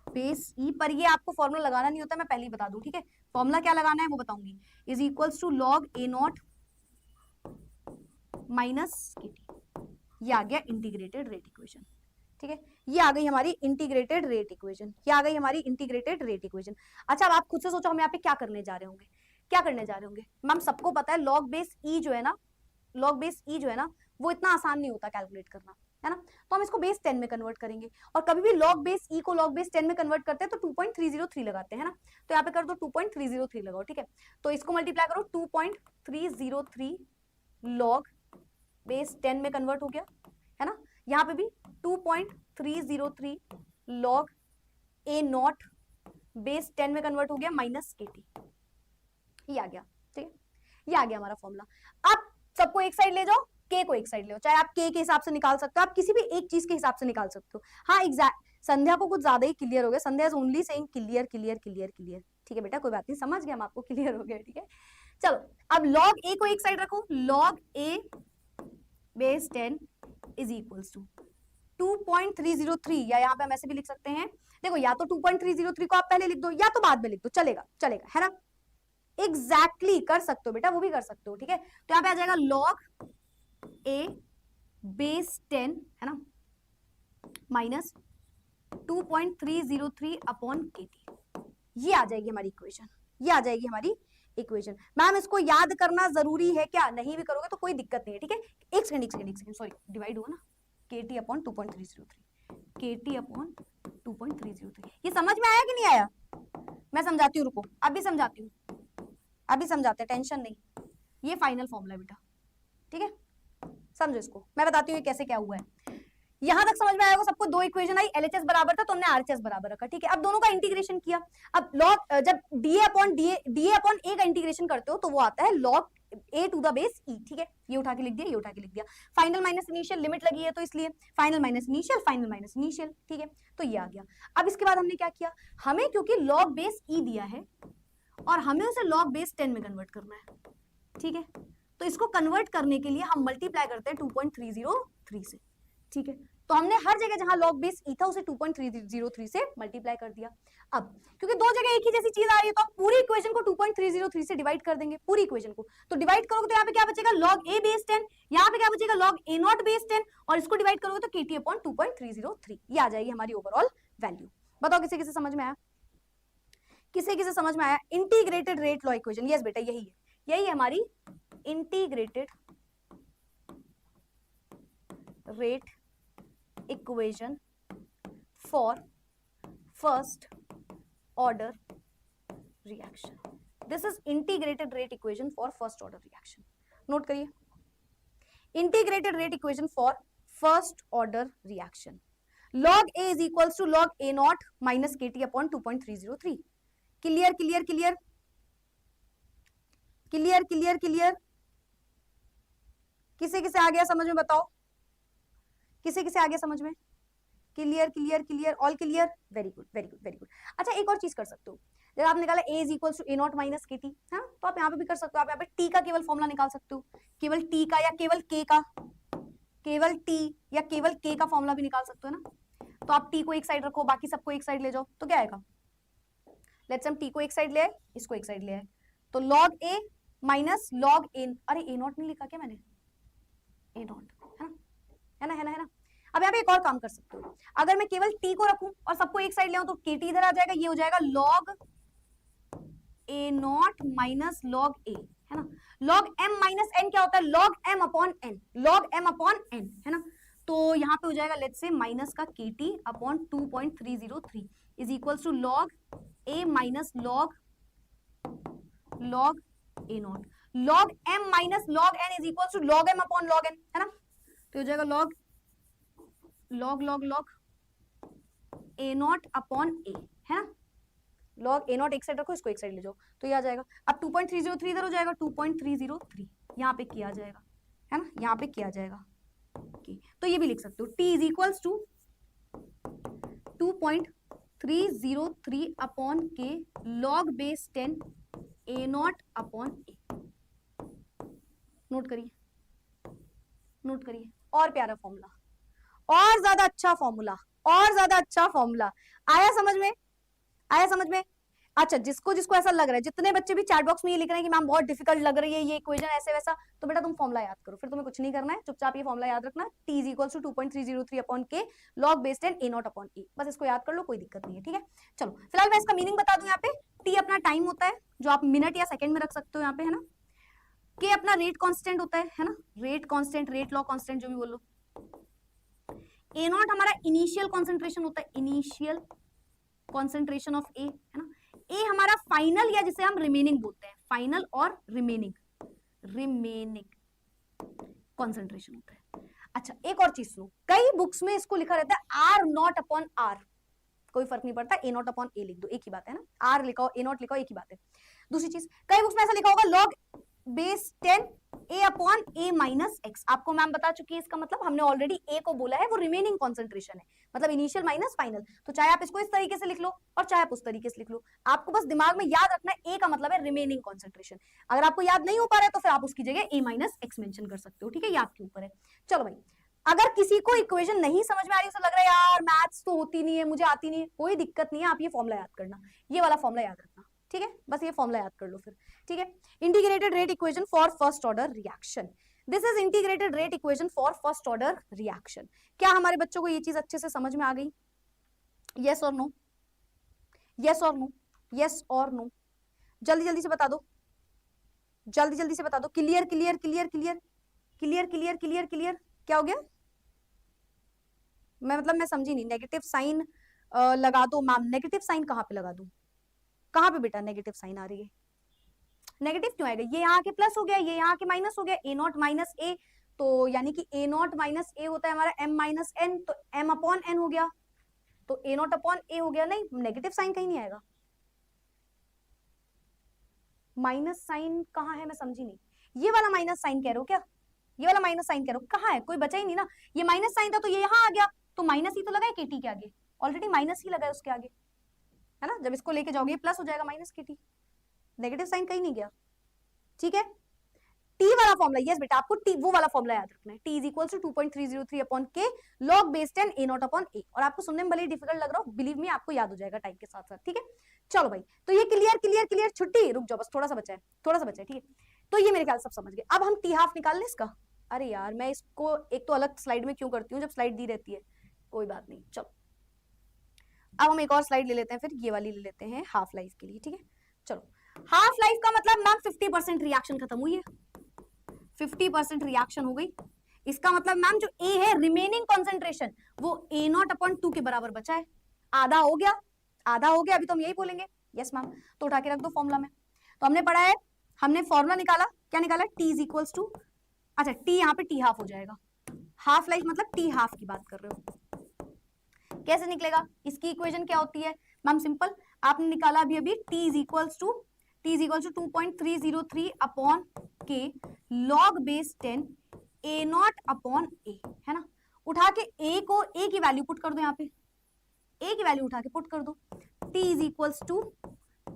A: बेस ई, पर ये आपको फॉर्मूला लगाना नहीं होता, मैं पहले ही बता दूं, ठीक है, फॉर्मूला क्या लगाना है वो बताऊंगी, is equals to log A naught minus K T, ये आ गया इंटीग्रेटेड रेट इक्वेशन, ठीक है, ये आ गई हमारी इंटीग्रेटेड रेट इक्वेशन, ये आ गई हमारी इंटीग्रेटेड रेट इक्वेशन। अच्छा, अब आप खुद से सोचो हम यहाँ पे क्या करने जा रहे होंगे, क्या करने जा रहे होंगे मैम, सबको पता है लॉग बेस ई जो है ना, लॉग बेस ई जो है ना, वो इतना आसान नहीं होता कैलकुलेट करना, है ना, तो हम इसको बेस 10 में कन्वर्ट करेंगे, और कभी भी लॉग बेस ई को लॉग बेस 10 में कन्वर्ट करते हैं तो 2.303 लगाते हैं ना, तो यहाँ पे कर दो 2.303 लगाओ, ठीक है, तो इसको मल्टीप्लाई करो 2.303 लॉग बेस 10 में कन्वर्ट हो गया, है ना, यहाँ पे भी 2.303 लॉग ए नॉट बेस 10 में कन्वर्ट हो गया माइनस के टी, ये आ गया, ठीक है, ये आ गया हमारा फॉर्मूला। अब सबको एक साइड ले जाओ, के को एक साइड ले, चाहे आप के हिसाब से निकाल सकते हो, आप किसी भी एक चीज के हिसाब से निकाल सकते हो। हाँ, एग्जैक्ट, संध्या को कुछ ज्यादा ही क्लियर हो गया, Sandhya is only saying clear clear clear clear, ठीक है बेटा, कोई बात नहीं, समझ गए हम, आपको क्लियर हो गया, ठीक है। चलो अब log a को एक साइड रखो, log a base 10 is equals to 2.303, या यहाँ पे हम ऐसे भी लिख सकते हैं, देखो या तो 2.303 को आप पहले लिख दो या तो बाद में लिख दो, चलेगा चलेगा, है ना। एग्जैक्टली कर सकते हो बेटा, वो भी कर सकते हो, ठीक है। तो यहाँ पे आ जाएगा log a बेस 10, है ना, माइनस 2.303 अपॉन KT, ये आ जाएगी हमारी इक्वेशन, ये आ जाएगी हमारी इक्वेशन। मैम इसको याद करना जरूरी है क्या? नहीं भी करोगे तो कोई दिक्कत नहीं है, ठीक है। एक सेकंड सॉरी, डिवाइड हुआ ना, KT अपॉन 2.303, KT अपॉन 2.303, ये समझ में आया कि नहीं आया? मैं समझाती हूँ, रुको अभी समझाती हूँ, अभी समझाते हैं, टेंशन नहीं। ये फाइनल फॉर्मूला बेटा, ठीक है, समझो इसको, मैं बताती हूँ कैसे क्या हुआ है। यहां तक समझ में आएगा सबको? दो इक्वेशन आई, LHS बराबर था तो हमने RHS बराबर रखा, ठीक है। अब दोनों का इंटीग्रेशन किया, अब लॉग जब DA अपॉन A का इंटीग्रेशन करते हो तो वो आता है log A to the base E, ठीक है। ये उठा के लिख दिया, ये उठा के लिख दिया, फाइनल माइनस इनिशियल, लिमिट लगी है तो इसलिए फाइनल माइनस इनिशियल, ठीक है। तो ये आ गया। अब इसके बाद हमने क्या किया, हमें क्योंकि log बेस E दिया है और हमें उसे log बेस 10 में कन्वर्ट करना है, ठीक है। तो इसको कन्वर्ट करने के लिए हम मल्टीप्लाई करते हैं 2.303 से, ठीक है। तो हमने हर जगह जहां log बेस E था उसे 2.303 से मल्टीप्लाई कर दिया। अब क्योंकि दो जगह एक ही जैसी चीज आ रही है तो हम पूरी इक्वेशन को 2.303 से डिवाइड कर देंगे, पूरी इक्वेशन को। तो डिवाइड करोगे तो यहाँ पे क्या बचेगा, log A बेस 10, यहाँ पे क्या बचेगा, log A नॉट बेस 10, और इसको डिवाइड करोगे तो KT अपॉन 2.303, ये आ जाएगी हमारी ओवरऑल वैल्यू। बताओ किसे किसे समझ में आया, किसे किसे समझ में आया? Integrated rate law equation, yes बेटा यही है, यही है हमारी integrated rate equation for first order reaction. This is integrated rate equation for first order reaction. Note करिए, integrated rate equation for first order reaction. log A is equals to log A naught minus KT upon 2.303. Clear clear clear clear clear clear, किसे किसे आ गया समझ में? बताओ किसे किसे आ गया समझ में? Clear clear clear, all clear, very good very good very good. अच्छा एक और चीज कर सकते हो, जब आप निकाला A is equals to A naught minus KT, हाँ, तो आप यहाँ पे भी कर सकते हो, आप यहाँ पे T का केवल फॉर्मूला निकाल सकते हो, केवल T का या केवल K का, केवल T या केवल K का फॉर्मूला भी निकाल सकते हो ना। तो आप T को एक साइड रखो, बाकी सबको एक साइड ले जाओ, तो क्या आएगा, लेट्स हम T को एक साइड ले आए, इसको एक साइड ले आए, तो log A minus log A, अरे A नॉट नहीं लिखा क्या मैंने, A नॉट, है ना, है ना, है ना। अब यहाँ पे एक और काम कर सकते हो, अगर मैं केवल T को रखूं और सबको एक साइड ले आऊं तो KT इधर आ जाएगा, ये हो जाएगा log A naught minus log A, है ना। log M माइनस N क्या होता है, log M upon N, log M upon N, है ना। तो यहाँ पे हो जाएगा लेट्स से माइनस का KT upon 2.303 is equals to log A minus log A naught, log M minus log N is equals to log M upon log N, है ना। तो हो जाएगा log A naught upon A, है ना। log A नॉट एक साइड रखो, इसको एक साइड ले जाओ, तो ये आ जाएगा। अब 2.303 इधर हो जाएगा, 2.303 यहाँ पे किया जाएगा, है ना, यहाँ पे किया जाएगा, तो ये भी लिख सकते हो, T is equals to 2.303 upon K log base 10 A naught upon A। Note करिए, नोट करिए, और प्यारा फॉर्मूला, और ज्यादा अच्छा फॉर्मूला, और ज्यादा अच्छा फॉर्मूला, आया समझ में, आया समझ में? अच्छा जिसको जिसको ऐसा लग रहा है, जितने बच्चे भी चैट बॉक्स में ये लिख रहे हैं कि मैम बहुत डिफिकल्ट लग रही है ये इक्वेशन ऐसे वैसा, तो बेटा तुम फॉर्मूला याद करो, फिर तुम्हें कुछ नहीं करना है, चुपचाप ये फॉर्मूला याद रखना, T is equals to 2.303 upon K log base 10 A naught upon E, बस इसको याद कर लो, कोई दिक्कत नहीं है, ठीक है। चलो फिलहाल मैं इसका मीनिंग बता दूं, यहाँ पे T अपना टाइम होता है जो आप मिनट या सेकंड में रख सकते हो यहाँ पे, है ना। K अपना रेट कांस्टेंट होता है ना, rate constant, rate law constant जो भी बोलो। A नॉट हमारा इनिशियल कॉन्सेंट्रेशन होता है, इनिशियल कॉन्सेंट्रेशन ऑफ A, है ना। A हमारा फाइनल या जिसे हम रिमेनिंग बोलते हैं, फाइनल और रिमेनिंग कॉन्सेंट्रेशन होता है। अच्छा एक और चीज सुनो, कई बुक्स में इसको लिखा रहता है R नॉट अपॉन R, कोई फर्क नहीं पड़ता, A नॉट अपॉन A लिख दो, एक ही बात है ना, R लिखो A नॉट लिखो, एक ही बात है। दूसरी चीज, कई बुक्स में ऐसा लिखा होगा log base 10 a upon a minus x. आपको मैम बता चुकी है इसका मतलब, हमने ऑलरेडी a को बोला है वो रिमेनिंग कॉन्सेंट्रेशन है, मतलब इनिशियल माइनस फाइनल। तो चाहे आप इसको इस तरीके से लिख लो और चाहे आप उस तरीके से लिख लो, आपको बस दिमाग में याद रखना है a का मतलब है रिमेनिंग कॉन्सेंट्रेशन। अगर आपको याद नहीं हो पा रहा है तो फिर आप उसकी जगह a माइनस एक्स मेंशन कर सकते हो, ठीक है, ये आपके ऊपर है। चलो भाई, अगर किसी को इक्वेशन नहीं समझ में आ रही, उसे लग रहा है यार मैथ्स तो होती नहीं है, मुझे आती नहीं है, कोई दिक्कत नहीं है, आप ये फॉर्मूला याद करना, ये वाला फॉर्मूला याद रखना, ठीक है, बस ये फॉर्मूला याद कर लो फिर, ठीक है। Integrated rate equation for first order reaction, this is integrated rate equation for first order reaction. क्या हमारे बच्चों को ये चीज अच्छे से समझ में आ गई? यस और नो, यस और नो, यस और नो, जल्दी जल्दी से बता दो, जल्दी जल्दी से बता दो। Clear clear clear clear clear clear clear clear, क्या हो गया? मैं समझी नहीं, नेगेटिव साइन लगा दो मैम, नेगेटिव साइन कहाँ पे लगा दूं? कहाँ पे बेटा नेगेटिव साइन आ रही है? नेगेटिव क्यों आएगा? ये यहाँ के प्लस हो गया, ये यहाँ के माइनस हो गया, ए नॉट माइनस ए, तो यानी कि ए नॉट माइनस ए होता है हमारा एम माइनस एन, तो एम अपॉन एन हो गया, तो ए नॉट अपॉन ए हो गया। नहीं, नेगेटिव साइन कहीं नहीं आएगा, माइनस साइन कहाँ है मैं समझी नहीं। ये वाला माइनस साइन कह रहे हो क्या? ये वाला माइनस साइन कह रहे हो, कहाँ है? कोई बचा ही नहीं ना, ये माइनस साइन था तो ये यहाँ आ गया, तो माइनस ही तो लगा है केटी के आगे, ऑलरेडी माइनस ही लगा है उसके आगे, है ना। जब इसको लेके जाओगे प्लस हो जाएगा माइनस केटी, नेगेटिव साइन कहीं नहीं गया, ठीक है। टी वाला फॉर्मूला, यस बेटा आपको टी वो वाला फॉर्मूला याद रखना है, T is equal to 2.303 upon K log base 10 A not upon A. और आपको सुनने में भले डिफिकल्ट लग रहा हो, बिलीव मी आपको याद हो जाएगा टाइम के साथ साथ, ठीक है। चलो भाई, तो ये क्लियर क्लियर क्लियर, छुट्टी रुक जाओ, बस थोड़ा सा बचा है, थोड़ा सा बचा है, ठीक है। तो ये मेरे ख्याल सब समझ गए। अब हम टी हाफ निकाल लें इसका। अरे यार मैं इसको एक तो अलग स्लाइड में क्यों करती हूँ जब स्लाइड दी रहती है, कोई बात नहीं। चलो अब हम एक और स्लाइड ले लेते हैं, फिर ये वाली ले लेते हैं हाफ लाइफ के लिए, ठीक है। चलो हाफ लाइफ का मतलब मैम 50% रिएक्शन खत्म हुई है, 50% रिएक्शन हो गई। इसका मतलब मैम जो ए है रिमेनिंग कॉन्सेंट्रेशन वो ए नॉट अपॉन 2 के बराबर बचा है, आधा हो गया, आधा हो गया, अभी तो हम यही बोलेंगे यस मैम। तो उठा के रख दो फॉर्मूला में। तो हमने पढ़ा है, हमने फॉर्मूला निकाला, क्या निकाला? टी इज इक्वल्स टू, अच्छा टी यहाँ पे टी हाफ हो जाएगा, हाफ लाइफ मतलब टी हाफ की बात कर रहे हो। कैसे निकलेगा? इसकी इक्वेशन क्या होती है मैम? सिंपल, आपने निकाला अभी अभी T is equals to 2.303 upon K log base 10 A not upon A, है ना। उठा के ए को, ए की वैल्यू पुट कर दो, यहाँ पे ए की वैल्यू उठा के पुट कर दो। T is equals to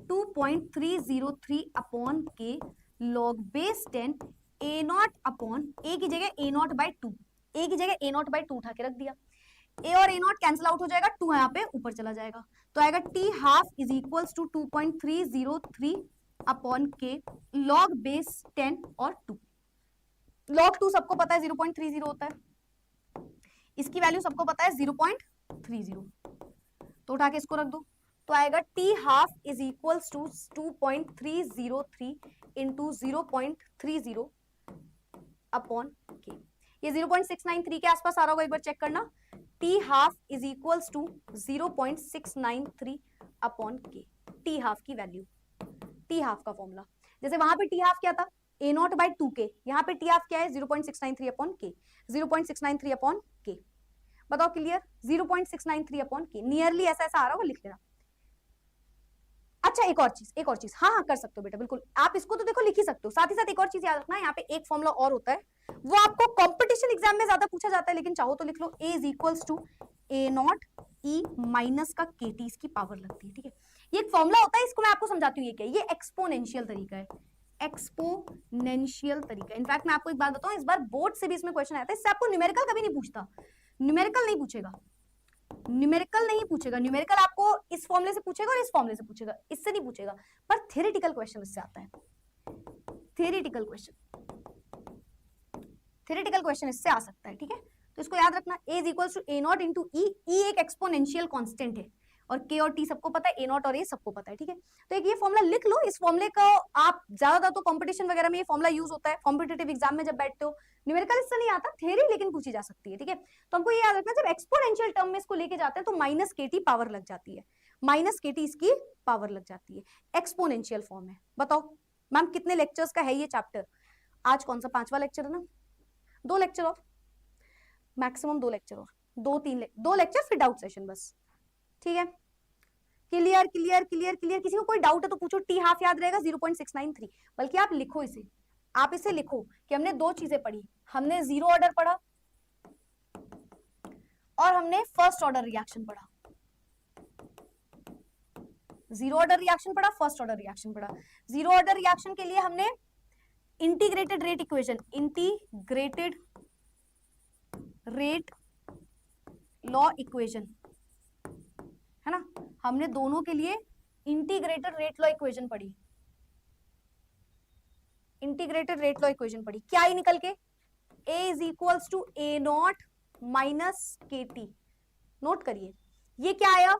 A: 2.303 upon K log base 10 A not upon, A की जगह ए नॉट बाई 2, ए की जगह ए नॉट बाई 2 उठा के रख दिया, ए और ए नॉट कैंसिल आउट हो जाएगा, 2 यहाँ पे ऊपर चला जाएगा, तो आएगा T half is equals to 2.303 upon K log base 10 और 2। लॉग 2 सबको पता है 0.30 होता है, इसकी वैल्यू सबको पता है 0.30, तो उठा के इसको रख दो, तो आएगा T half is equals to 2.303 into 0.30 upon K. ये 0.693 के आसपास आ रहा होगा, एक बार चेक करना। T half is equals to 0.693 upon K, T half की वैल्यू, टी हाफ का फॉर्मूला। जैसे वहां पे टी हाफ क्या था? ए नॉट बाई 2 के, यहाँ पे टी हाफ क्या है? 0.693 अपॉन के, 0.693 अपॉन के। बताओ क्लियर? 0.693 अपॉन के, नियरली ऐसा ऐसा आ रहा होगा, लिख लेना। अच्छा एक और चीज, हाँ हाँ कर सकते हो बेटा, बिल्कुल आप इसको तो देखो लिख ही सकते हो, साथ ही साथ एक और चीज याद रखना, यहाँ पे एक फॉर्मूला और होता है, वो आपको कंपटीशन एग्जाम में ज्यादा पूछा जाता है, लेकिन चाहो तो लिख लो, A is equals to A not E minus का के टी, इसकी पावर लगती है, ठीक है। ये एक फॉर्मूला होता है, इसको मैं आपको समझाती हूँ ये क्या है। ये एक्सपोनेंशियल तरीका है, एक्सपोनेंशियल तरीका। इनफैक्ट मैं आपको एक बात बताऊं, इस बार बोर्ड से भी इसमें क्वेश्चन आया था, इससे आपको न्यूमेरिकल कभी नहीं पूछता, न्यूमेरिकल नहीं पूछेगा, न्यूमेरिकल नहीं पूछेगा, न्यूमेरिकल आपको इस फॉर्मूले से पूछेगा और इस फॉर्मूले से पूछेगा, इससे नहीं पूछेगा, पर थ्योरेटिकल क्वेश्चन इससे आता है, थ्योरेटिकल क्वेश्चन इससे आ सकता है, ठीक है। तो इसको याद रखना, A is equals to A not into E, E एक एक्सपोनेंशियल कांस्टेंट है, और के और टी सबको पता है, ए नॉट और ए सबको पता है, ठीक है। तो एक ये फॉर्मूला लिख लो, इस फॉर्मूले का आप ज्यादातर तो कंपटीशन वगैरह में ये फॉर्मूला यूज होता है, कॉम्पिटेटिव एग्जाम में जब बैठते हो, न्यूमेरिकल इससे नहीं आता, थ्योरी लेकिन पूछी जा सकती है, ठीक है। तो हमको ये याद रखना, जब एक्सपोनेंशियल टर्म में इसको लेके जाते हैं तो माइनस के टी पावर लग जाती है, माइनस के टी इसकी पावर लग जाती है, एक्सपोनेंशियल फॉर्म है। बताओ मैम कितने लेक्चर्स का है ये चैप्टर? आज कौन सा 5वां लेक्चर है ना, 2 लेक्चर और, मैक्सिमम 2 लेक्चर और, 2 लेक्चर फिर डाउट सेशन बस, ठीक है। क्लियर क्लियर क्लियर क्लियर, किसी को कोई डाउट है तो पूछो। टी हाफ याद रहेगा 0.693, बल्कि आप लिखो इसे, आप इसे लिखो कि हमने दो चीजें पढ़ी, हमने जीरो ऑर्डर पढ़ा और हमने फर्स्ट ऑर्डर रिएक्शन पढ़ा। जीरो ऑर्डर रिएक्शन पढ़ा, फर्स्ट ऑर्डर रिएक्शन पढ़ा। जीरो ऑर्डर रिएक्शन के लिए हमने integrated rate equation, integrated rate law equation, है ना, हमने दोनों के लिए इंटीग्रेटेड रेट लॉ इक्वेशन पढ़ी। इंटीग्रेटेड रेट लॉ इक्वेशन पढ़ी, क्या आई निकल के, A is equals to A naught minus K T. Note करिए ये क्या आया,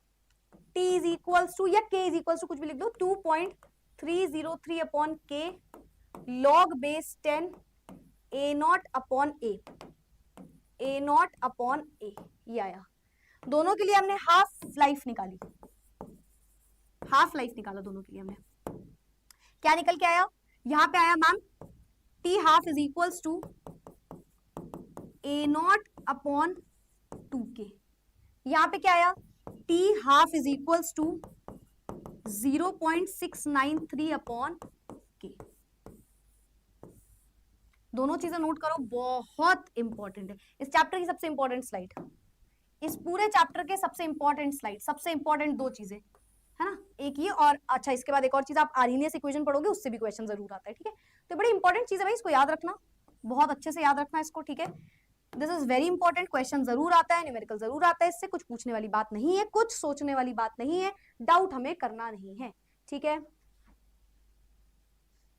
A: T इज इक्वल्स टू या K इज इक्वल्स टू कुछ भी लिख दो 2.303 upon K log base 10 A not upon A, A not upon A, ये आया। दोनों के लिए हमने हाफ लाइफ निकाली, हाफ लाइफ निकाला दोनों के लिए हमने, क्या निकल के आया, यहां पे आया ma'am T half is equals to A not upon 2K। यहां पे क्या आया, T half is equals to 0.693 upon K। दोनों चीजें नोट करो, बहुत इंपॉर्टेंट है, इस चैप्टर की सबसे इंपॉर्टेंट स्लाइड, इस पूरे चैप्टर के सबसे इंपॉर्टेंट स्लाइड, सबसे इंपॉर्टेंट दो चीजें, है ना, एक ये और अच्छा इसके बाद एक और चीज, आप आर्हीनियस इक्वेशन पढ़ोगे उससे भी क्वेश्चन जरूर आता है, ठीक है। तो बड़ी इंपॉर्टेंट चीज है भाई, इसको याद रखना, बहुत अच्छे से याद रखना इसको, ठीक है। This is very important, question जरूर आता है, न्यूमेरिकल जरूर आता है, इससे कुछ पूछने वाली बात नहीं है, कुछ सोचने वाली बात नहीं है, डाउट हमें करना नहीं है, ठीक है।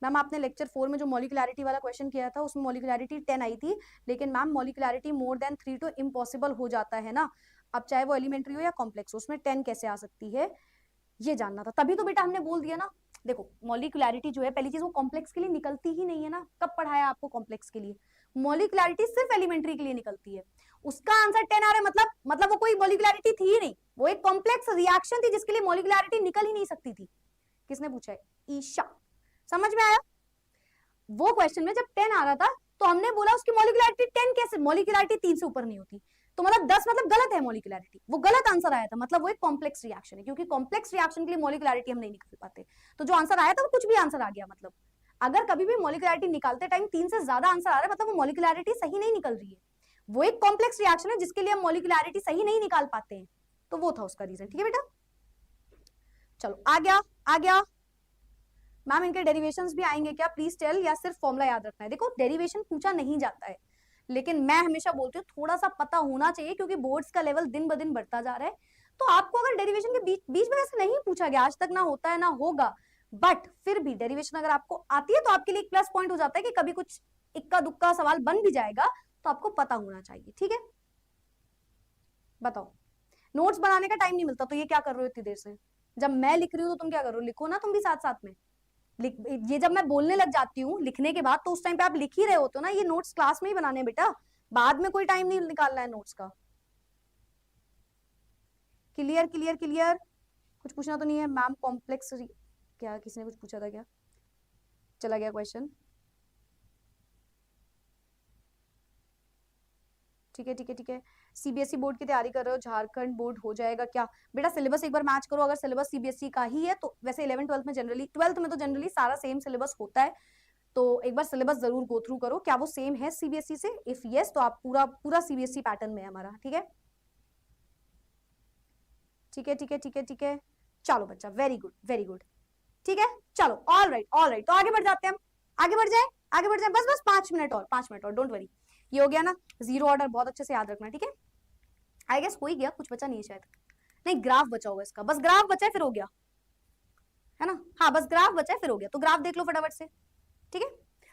A: मैम आपने लेक्चर 4 में जो मॉलिक्युलैरिटी वाला क्वेश्चन किया था उसमें मॉलिक्युलैरिटी 10 आई थी, लेकिन मैम मॉलिक्युलैरिटी मोर देन 3 तो इम्पॉसिबल हो जाता है ना, अब चाहे वो एलिमेंट्री हो या कॉम्प्लेक्स हो, उसमें 10 कैसे आ सकती है ये जानना था, तभी तो बेटा हमने बोल दिया ना। देखो मॉलिक्युलैरिटी जो है, पहली चीज वो कॉम्प्लेक्स के लिए निकलती ही नहीं है ना, कब पढ़ाया आपको कॉम्प्लेक्स के लिए, मॉलिक्युलैरिटी सिर्फ एलिमेंट्री के लिए निकलती है, उसका आंसर 10 आ रहा है, मतलब वो कोई मॉलिक्युलैरिटी थी ही नहीं, वो एक कॉम्प्लेक्स रिएक्शन थी जिसके लिए मॉलिक्युलैरिटी निकल ही नहीं सकती थी। किसने पूछा है, ईशा, समझ में आया। वो क्वेश्चन में जब 10 आ रहा था तो हमने बोला उसकी मॉलिक्युलैरिटी 10 कैसे, मॉलिक्युलैरिटी 3 से ऊपर नहीं होती, तो मतलब 10 मतलब गलत है मॉलिक्युलैरिटी, वो गलत आंसर आया था, मतलब वो एक कॉम्प्लेक्स रिएक्शन है, क्योंकि कॉम्प्लेक्स रिएक्शन के लिए मॉलिक्युलैरिटी हम नहीं निकाल पाते, तो जो आंसर आया था वो कुछ भी आंसर आ गया, मतलब अगर कभी भी मॉलिक्युलैरिटी निकालते टाइम 3 से ज्यादा आंसर आ रहा है मतलब वो मॉलिक्युलैरिटी सही नहीं निकल रही है, वो एक कॉम्प्लेक्स रिएक्शन है जिसके लिए हम मॉलिक्युलैरिटी सही नहीं निकाल पाते हैं, तो वो था उसका रीजन, ठीक है बेटा। चलो आ गया। मैम इनके डेरिवेशंस भी आएंगे क्या, प्लीज टेल, या सिर्फ फॉर्मूला याद रखना है। देखो डेरिवेशन पूछा नहीं जाता है, लेकिन मैं हमेशा बोलती हूँ थोड़ा सा पता होना चाहिए, क्योंकि बोर्ड्स का लेवल दिन ब दिन बढ़ता जा रहा है, तो आपको अगर डेरिवेशन के बीच में ऐसे नहीं पूछा गया आज तक, ना होता है ना होगा, बट फिर भी डेरिवेशन अगर आपको आती है तो आपके लिए एक प्लस पॉइंट हो जाता है कि कभी कुछ इक्का दुक्का सवाल बन भी जाएगा तो आपको पता होना चाहिए, ठीक है। बताओ, नोट्स बनाने का टाइम नहीं मिलता तो ये क्या कर रहे हो इतनी देर से, जब मैं लिख रही हूँ तो तुम क्या कर रहे हो, लिखो ना तुम भी साथ साथ में, ये जब मैं बोलने लग जाती हूँ लिखने के बाद तो उस टाइम पे आप लिख ही रहे होते हो ना, ये नोट्स क्लास में ही बनाने हैं बेटा, बाद में कोई टाइम नहीं निकालना है नोट्स का। क्लियर क्लियर क्लियर, कुछ पूछना तो नहीं है मैम, कॉम्प्लेक्स क्या किसी ने कुछ पूछा था क्या, चला गया क्वेश्चन, ठीक है ठीक है ठीक है। सीबीएसई बोर्ड की तैयारी कर रहे हो, झारखंड बोर्ड हो जाएगा क्या बेटा, सिलेबस एक बार मैच करो, अगर सिलेबस सीबीएसई का ही है तो, वैसे 11 12 में जनरली, 12th में तो जनरली सारा सेम सिलेबस होता है, तो एक बार सिलेबस जरूर गो थ्रू करो, क्या वो सेम है सीबीएसई से, इफ यस तो आप पूरा सीबीएसई पैटर्न में है हमारा, ठीक है ठीक है ठीक है ठीक है ठीक है। चलो बच्चा, वेरी गुड वेरी गुड, ठीक है, चलो ऑल राइट, तो आगे बढ़ जाते हैं हम, आगे बढ़ जाए, बस 5 मिनट और, डोंट वरी, ये हो गया ना, जीरो ऑर्डर बहुत अच्छे से याद रखना, ठीक है। आई गेस हो ही गया, कुछ बचा नहीं है शायद, नहीं ग्राफ बचा होगा इसका, बस ग्राफ बचा है फिर हो गया, है ना, हाँ बस ग्राफ बचा है फिर हो गया, तो ग्राफ देख लो फटाफट से, ठीक है।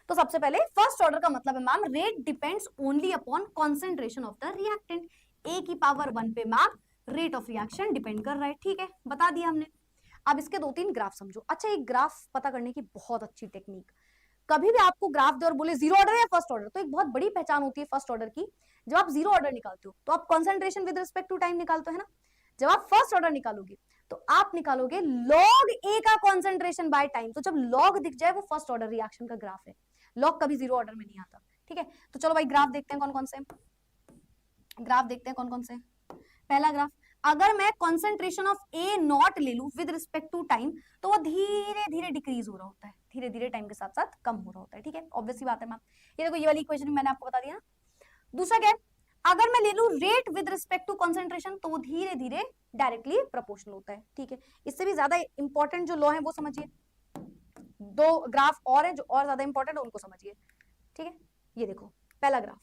A: तो सबसे पहले फर्स्ट ऑर्डर का मतलब है ma'am, rate depends only upon concentration of the reactant, A की पावर 1 पे ma'am rate of reaction depend कर रहा है, ठीक है, बता दिया हमने। अब इसके 2-3 ग्राफ समझो। अच्छा, एक ग्राफ पता करने की बहुत अच्छी टेक्निक, कभी भी आपको ग्राफ दे और बोले जीरो ऑर्डर या फर्स्ट ऑर्डर, तो एक बहुत बड़ी पहचान होती है फर्स्ट ऑर्डर की, जब आप जीरो ऑर्डर निकालते हो तो आप concentration with respect to time निकालते हो, है ना, जब आप फर्स्ट ऑर्डर निकालोगे तो आप निकालोगे लॉग ए का कंसंट्रेशन बाय टाइम, तो जब लॉग दिख जाए वो फर्स्ट ऑर्डर रिएक्शन का ग्राफ है, लॉग कभी जीरो ऑर्डर में नहीं आता, ठीक है। तो चलो भाई ग्राफ देखते हैं कौन कौन से, ग्राफ देखते हैं कौन कौन से। पहला ग्राफ, अगर मैं कंसंट्रेशन ऑफ ए नॉट ले लूं विद रिस्पेक्ट टू टाइम तो वो धीरे धीरे डिक्रीज हो रहा होता है, धीरे धीरे टाइम के साथ साथ कम हो रहा होता है, ठीक है, ऑब्वियसली बात है मैम। ये देखो ये वाली इक्वेशन मैंने आपको बता दिया ना। दूसरा क्या है, अगर मैं ले लूं rate with respect to concentration तो वो धीरे धीरे डायरेक्टली प्रोपोर्शनल होता है, ठीक है। इससे भी ज्यादा इंपॉर्टेंट जो लॉ है वो समझिए, दो ग्राफ और है जो और ज्यादा इंपॉर्टेंट है उनको समझिए, ठीक है। ये देखो पहला ग्राफ,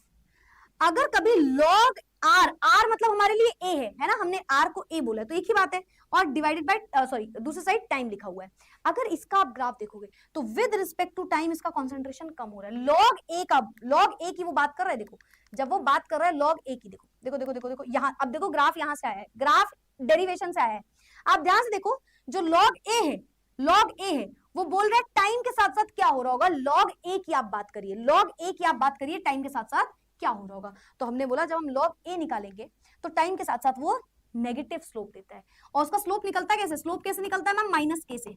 A: अगर कभी log r, r मतलब हमारे लिए a है ना, हमने r को a बोला है तो एक ही बात है, और डिवाइडेड बाय सॉरी दूसरी साइड टाइम लिखा हुआ है। अगर इसका आप ग्राफ देखोगे तो विद रिस्पेक्ट टू टाइम इसका कंसंट्रेशन कम हो रहा है। log a का, log a की वो बात कर रहा है, देखो जब वो बात कर रहा है log a की, देखो देखो देखो देखो देखो यहाँ, अब देखो ग्राफ यहाँ से आया है, ग्राफ डेरिवेशन से आया है। आप ध्यान से देखो जो log a है, log a है वो बोल रहा है टाइम के साथ साथ क्या हो रहा होगा, log a की आप बात करिए, log a की आप बात करिए, टाइम के साथ साथ क्या हो रहा होगा। तो हमने बोला जब हम log a निकालेंगे तो टाइम के साथ साथ वो नेगेटिव स्लोप देता है, और उसका स्लोप निकलता है कैसे, स्लोप कैसे निकलता है मैम, माइनस के से,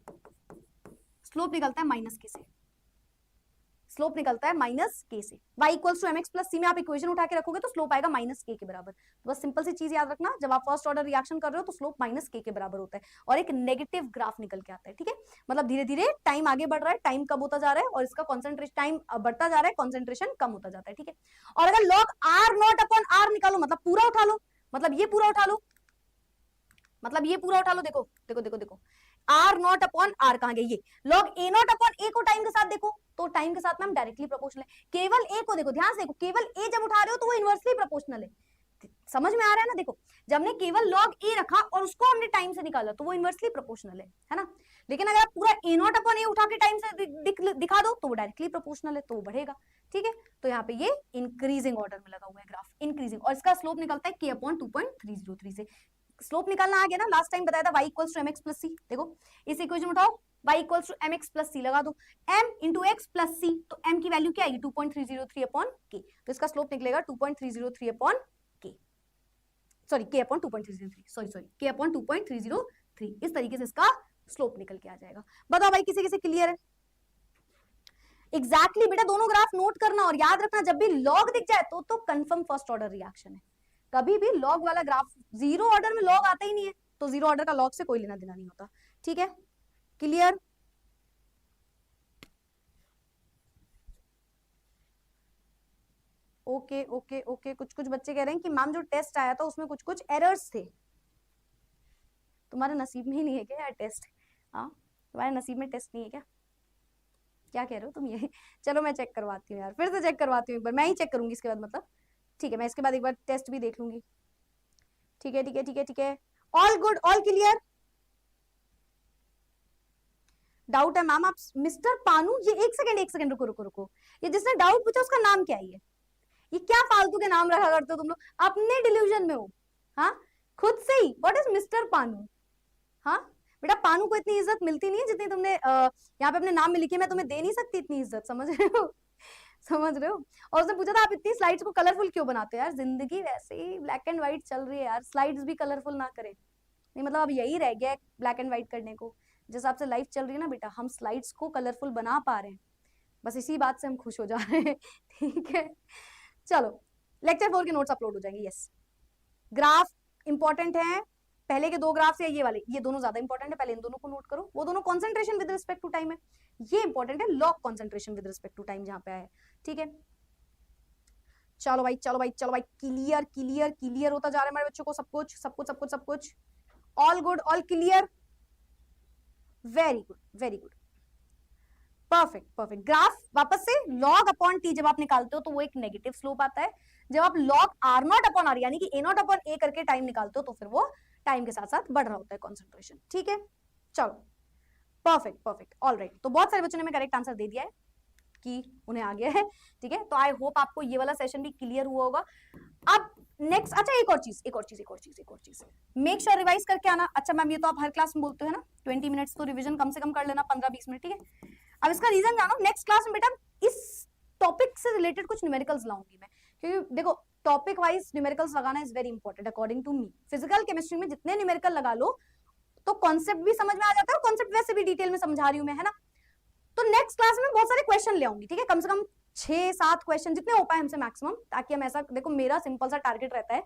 A: स्लोप निकलता है माइनस के से, स्लोप निकलता है माइनस के से। y equals to mx plus c में आप इक्वेशन उठा के रखोगे तो स्लोप आएगा माइनस के बराबर। तो बस सिंपल सी चीज याद रखना, जब आप फर्स्ट ऑर्डर रिएक्शन कर रहे हो तो स्लोप माइनस के बराबर होता है और एक नेगेटिव ग्राफ निकल के आता है, ठीक है। मतलब धीरे धीरे टाइम आगे बढ़ रहा है, टाइम कम होता जा रहा है और इसका कॉन्सेंट्रेशन, टाइम बढ़ता जा रहा है, कॉन्सेंट्रेशन कम होता जाता है, ठीक है। और अगर log r not upon r निकालो, मतलब पूरा उठा लो, मतलब ये पूरा उठा लो, मतलब ये पूरा उठा लो, देखो देखो देखो देखो r नॉट अपॉन r कहां गए, ये log a naught upon a को टाइम के साथ देखो तो टाइम के साथ मैम डायरेक्टली प्रोपोर्शनल है। केवल a को देखो, ध्यान से देखो, केवल a जब उठा रहे हो तो वो इनवर्सली प्रोपोर्शनल है, समझ में आ रहा है ना। देखो जब हमने केवल log a रखा और उसको हमने टाइम से निकाला तो वो इनवर्सली प्रोपोर्शनल है ना। लेकिन अगर आप पूरा a नॉट अपॉन a उठा के टाइम से दिखा दो तो वो डायरेक्टली प्रोपोर्शनल है, तो वो बढ़ेगा, ठीक है। तो यहाँ पे ये इंक्रीजिंग ऑर्डर में लगा हुआ है ग्राफ, इंक्रीजिंग, और इसका स्लोप निकलता है k अपॉन 2.303 से। स्लोप निकालना आ गया ना, लास्ट टाइम बताया था y equals to mx plus c। देखो इस इक्वेशन उठाओ, y equals to mx plus c लगा दो, m into x plus c, तो m की वैल्यू क्या आएगी 2.303 अपॉन k, तो इसका स्लोप निकलेगा 2.303 upon k, sorry k upon 2.303, sorry k upon 2.303, इस तरीके से इसका स्लोप निकल के आ जाएगा। बताओ भाई किसी किसी क्लियर है? एग्जैक्टली बेटा दोनों ग्राफ नोट करना और याद रखना, जब भी लॉग दिख जाए तो कंफर्म फर्स्ट ऑर्डर रिएक्शन है। कभी भी लॉग वाला ग्राफ, जीरो ऑर्डर में लॉग आता ही नहीं है तो जीरो ऑर्डर का लॉग से कोई लेना देना नहीं होता, ठीक है, क्लियर। ओके ओके ओके, कुछ कुछ बच्चे कह रहे हैं कि मैम जो टेस्ट आया था उसमें कुछ कुछ एरर्स थे, तुम्हारे नसीब में ही नहीं है क्या यार टेस्ट? हाँ तुम्हारे नसीब में टेस्ट नहीं है क्या? क्या कह रहे हो तुम ये? चलो मैं चेक करवाती हूँ यार, फिर से चेक करवाती हूँ एक बार, मैं ही चेक करूंगी इसके बाद, मतलब ठीक है, मैं इसके बाद एक बार टेस्ट भी देख लूंगी, ठीक है ठीक है ठीक है ठीक है, all good, all clear. Doubt है मैम आप, मिस्टर पानू, ये एक सेकंड रुको रुको रुको, ये जिसने डाउट पूछा उसका नाम क्या है? ये क्या फालतू के नाम रखा करते हो तुम लोग, अपने डिल्यूजन में हो, हाँ खुद से ही। What is mister Panu? हाँ बेटा पानू को इतनी इज्जत मिलती नहीं है जितनी तुमने यहाँ पे अपने नाम में लिखी, मैं तुम्हें दे नहीं सकती इतनी इज्जत, समझ रहे हो? समझ रहे हो? और उसने पूछा था आप इतनी स्लाइड्स को कलरफुल क्यों बनाते हो यार, जिंदगी वैसे ही ब्लैक एंड व्हाइट चल रही है यार, स्लाइड्स भी कलरफुल ना करें। नहीं मतलब अब यही रह गया है ब्लैक एंड व्हाइट करने को, जिस हिसाब से लाइफ चल रही है ना बेटा, हम स्लाइड्स को कलरफुल बना पा रहे हैं, बस इसी बात से हम खुश हो जा रहे हैं, ठीक है। चलो लेक्चर 4 के नोट्स अपलोड हो जाएंगे, यस। ग्राफ इंपॉर्टेंट है, पहले के दो ग्राफ है ये वाले, ये दोनों ज्यादा इंपॉर्टेंट है, पहले इन दोनों को नोट करो, वो दोनों concentration with respect to time है, ये इंपॉर्टेंट है log concentration with respect to time जहां पे है, ठीक है। चलो भाई चलो भाई चलो भाई, क्लियर क्लियर क्लियर होता जा रहा है हमारे बच्चों को, सब कुछ सब कुछ सब कुछ सब कुछ, all good all clear, very good very good, perfect perfect. Graph वापस से log अपॉन टी जब आप निकालते हो तो वो एक नेगेटिव स्लोप आता है, जब आप log r not upon r यानी कि a नॉट अपॉन a करके टाइम निकालते हो तो फिर वो टाइम के साथ साथ बढ़ रहा होता है कॉन्सेंट्रेशन, ठीक है। चलो परफेक्ट परफेक्ट, ऑलराइट, तो बहुत सारे बच्चों ने मैं करेक्ट आंसर दे दिया है कि उन्हें आ गया है, ठीक है। तो आई होप आपको ये वाला सेशन भी क्लियर हुआ होगा। अब नेक्स्ट, अच्छा एक और चीज, मेक श्योर रिवाइज करके आना। अच्छा मैम ये तो आप हर क्लास में बोलते हो ना, 20 मिनट्स तो रिविजन कम से कम कर लेना, 15-20 मिनट, ठीक है। अब इसका रीजन जानो, नेक्स्ट क्लास में बेटा इस टॉपिक से रिलेटेड कुछ न्यूमेरिकल्स लाऊंगी मैं, क्योंकि देखो टॉपिक वाइज न्यूमेरिकल्स लगाना is very important according to me. Physical chemistry में जितने न्यूमेरिकल लगा लो तो कॉन्सेप्ट भी समझ में आ जाता है, और कॉन्सेप्ट वैसे भी डिटेल में समझा रही हूँ मैं, है ना। तो नेक्स्ट क्लास में बहुत सारे क्वेश्चन ले आऊंगी, ठीक है, कम से कम 6-7 क्वेश्चन जितने हो पाए हमसे मैक्सिमम, ताकि हम ऐसा, देखो मेरा सिंपल सा टारगेट रहता है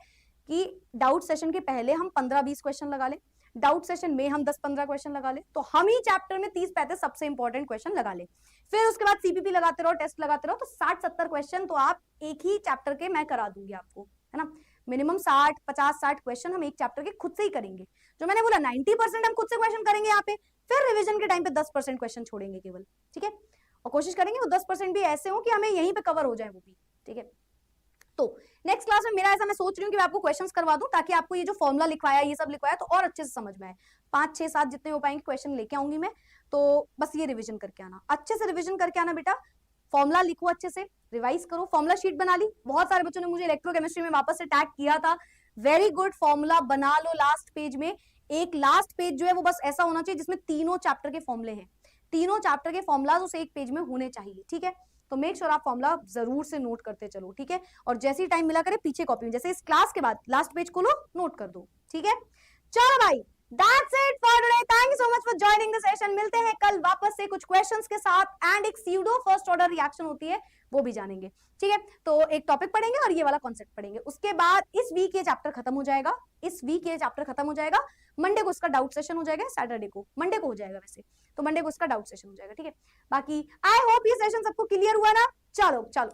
A: कि डाउट सेशन के पहले हम 15-20 क्वेश्चन लगा ले, डाउट सेशन में हम 10-15 क्वेश्चन लगा ले, तो हम ही चैप्टर में 30-35 सबसे इंपॉर्टेंट क्वेश्चन लगा ले, फिर उसके बाद सीपीपी लगाते रहो, टेस्ट लगाते रहो, तो 60-70 क्वेश्चन तो आप एक ही चैप्टर के मैं करा दूंगी आपको, है ना। मिनिमम 50-60 क्वेश्चन हम एक चैप्टर के खुद से ही करेंगे। जो मैंने बोला 90% हम खुद से क्वेश्चन करेंगे यहाँ पे, फिर रिविजन के टाइम पे 10% क्वेश्चन छोड़ेंगे केवल, ठीक है। और कोशिश करेंगे वो 10% भी ऐसे हो कि हमें यहीं पे कवर हो जाए वो भी, ठीक है। तो नेक्स्ट क्लास में मेरा ऐसा मैं सोच रही हूँ कि मैं आपको क्वेश्चंस करवा दूं, ताकि आपको ये जो फॉर्मूला लिखवाया ये सब लिखवाया तो और अच्छे से समझ में आए। 5, 6, 7 जितने हो पाएंगे क्वेश्चन लेके आऊंगी मैं, तो बस ये रिवीजन करके आना, अच्छे से रिवीजन करके आना बेटा। फॉर्मूला लिखो, अच्छे से रिवाइज करो, फॉर्मूला शीट बना ली। बहुत सारे बच्चों ने मुझे इलेक्ट्रोकेमिस्ट्री में वापस से टैग किया था, वेरी गुड, फॉर्मूला बना लो। लास्ट पेज में एक लास्ट पेज जो है वो बस ऐसा होना चाहिए जिसमें तीनों चैप्टर के फॉर्मूले हैं, तीनों चैप्टर के फॉर्मूलाज उस एक पेज में होने चाहिए, ठीक है। तो मेक श्योर आप फॉर्मूला जरूर से नोट करते चलो, ठीक है। और जैसे ही टाइम मिला करे पीछे कॉपी में, जैसे इस क्लास के बाद लास्ट पेज खोलो, नोट कर दो, ठीक है। चलो भाई, that's it for today, thank you so much for joining the session. मिलते हैं कल वापस से कुछ क्वेश्चंस के साथ, एंड एक स्यूडो फर्स्ट ऑर्डर रिएक्शन होती है वो भी जानेंगे, ठीक है। तो एक टॉपिक पढ़ेंगे और ये वाला कॉन्सेप्ट पढ़ेंगे, उसके बाद इस वीक ये चैप्टर खत्म हो जाएगा, इस वीक ये चैप्टर खत्म हो जाएगा। मंडे को इसका डाउट सेशन हो जाएगा, सैटरडे को, मंडे को हो जाएगा वैसे, तो मंडे को इसका डाउट सेशन हो जाएगा, ठीक है। बाकी आई होप ये सेशन सबको क्लियर हुआ ना। चलो चलो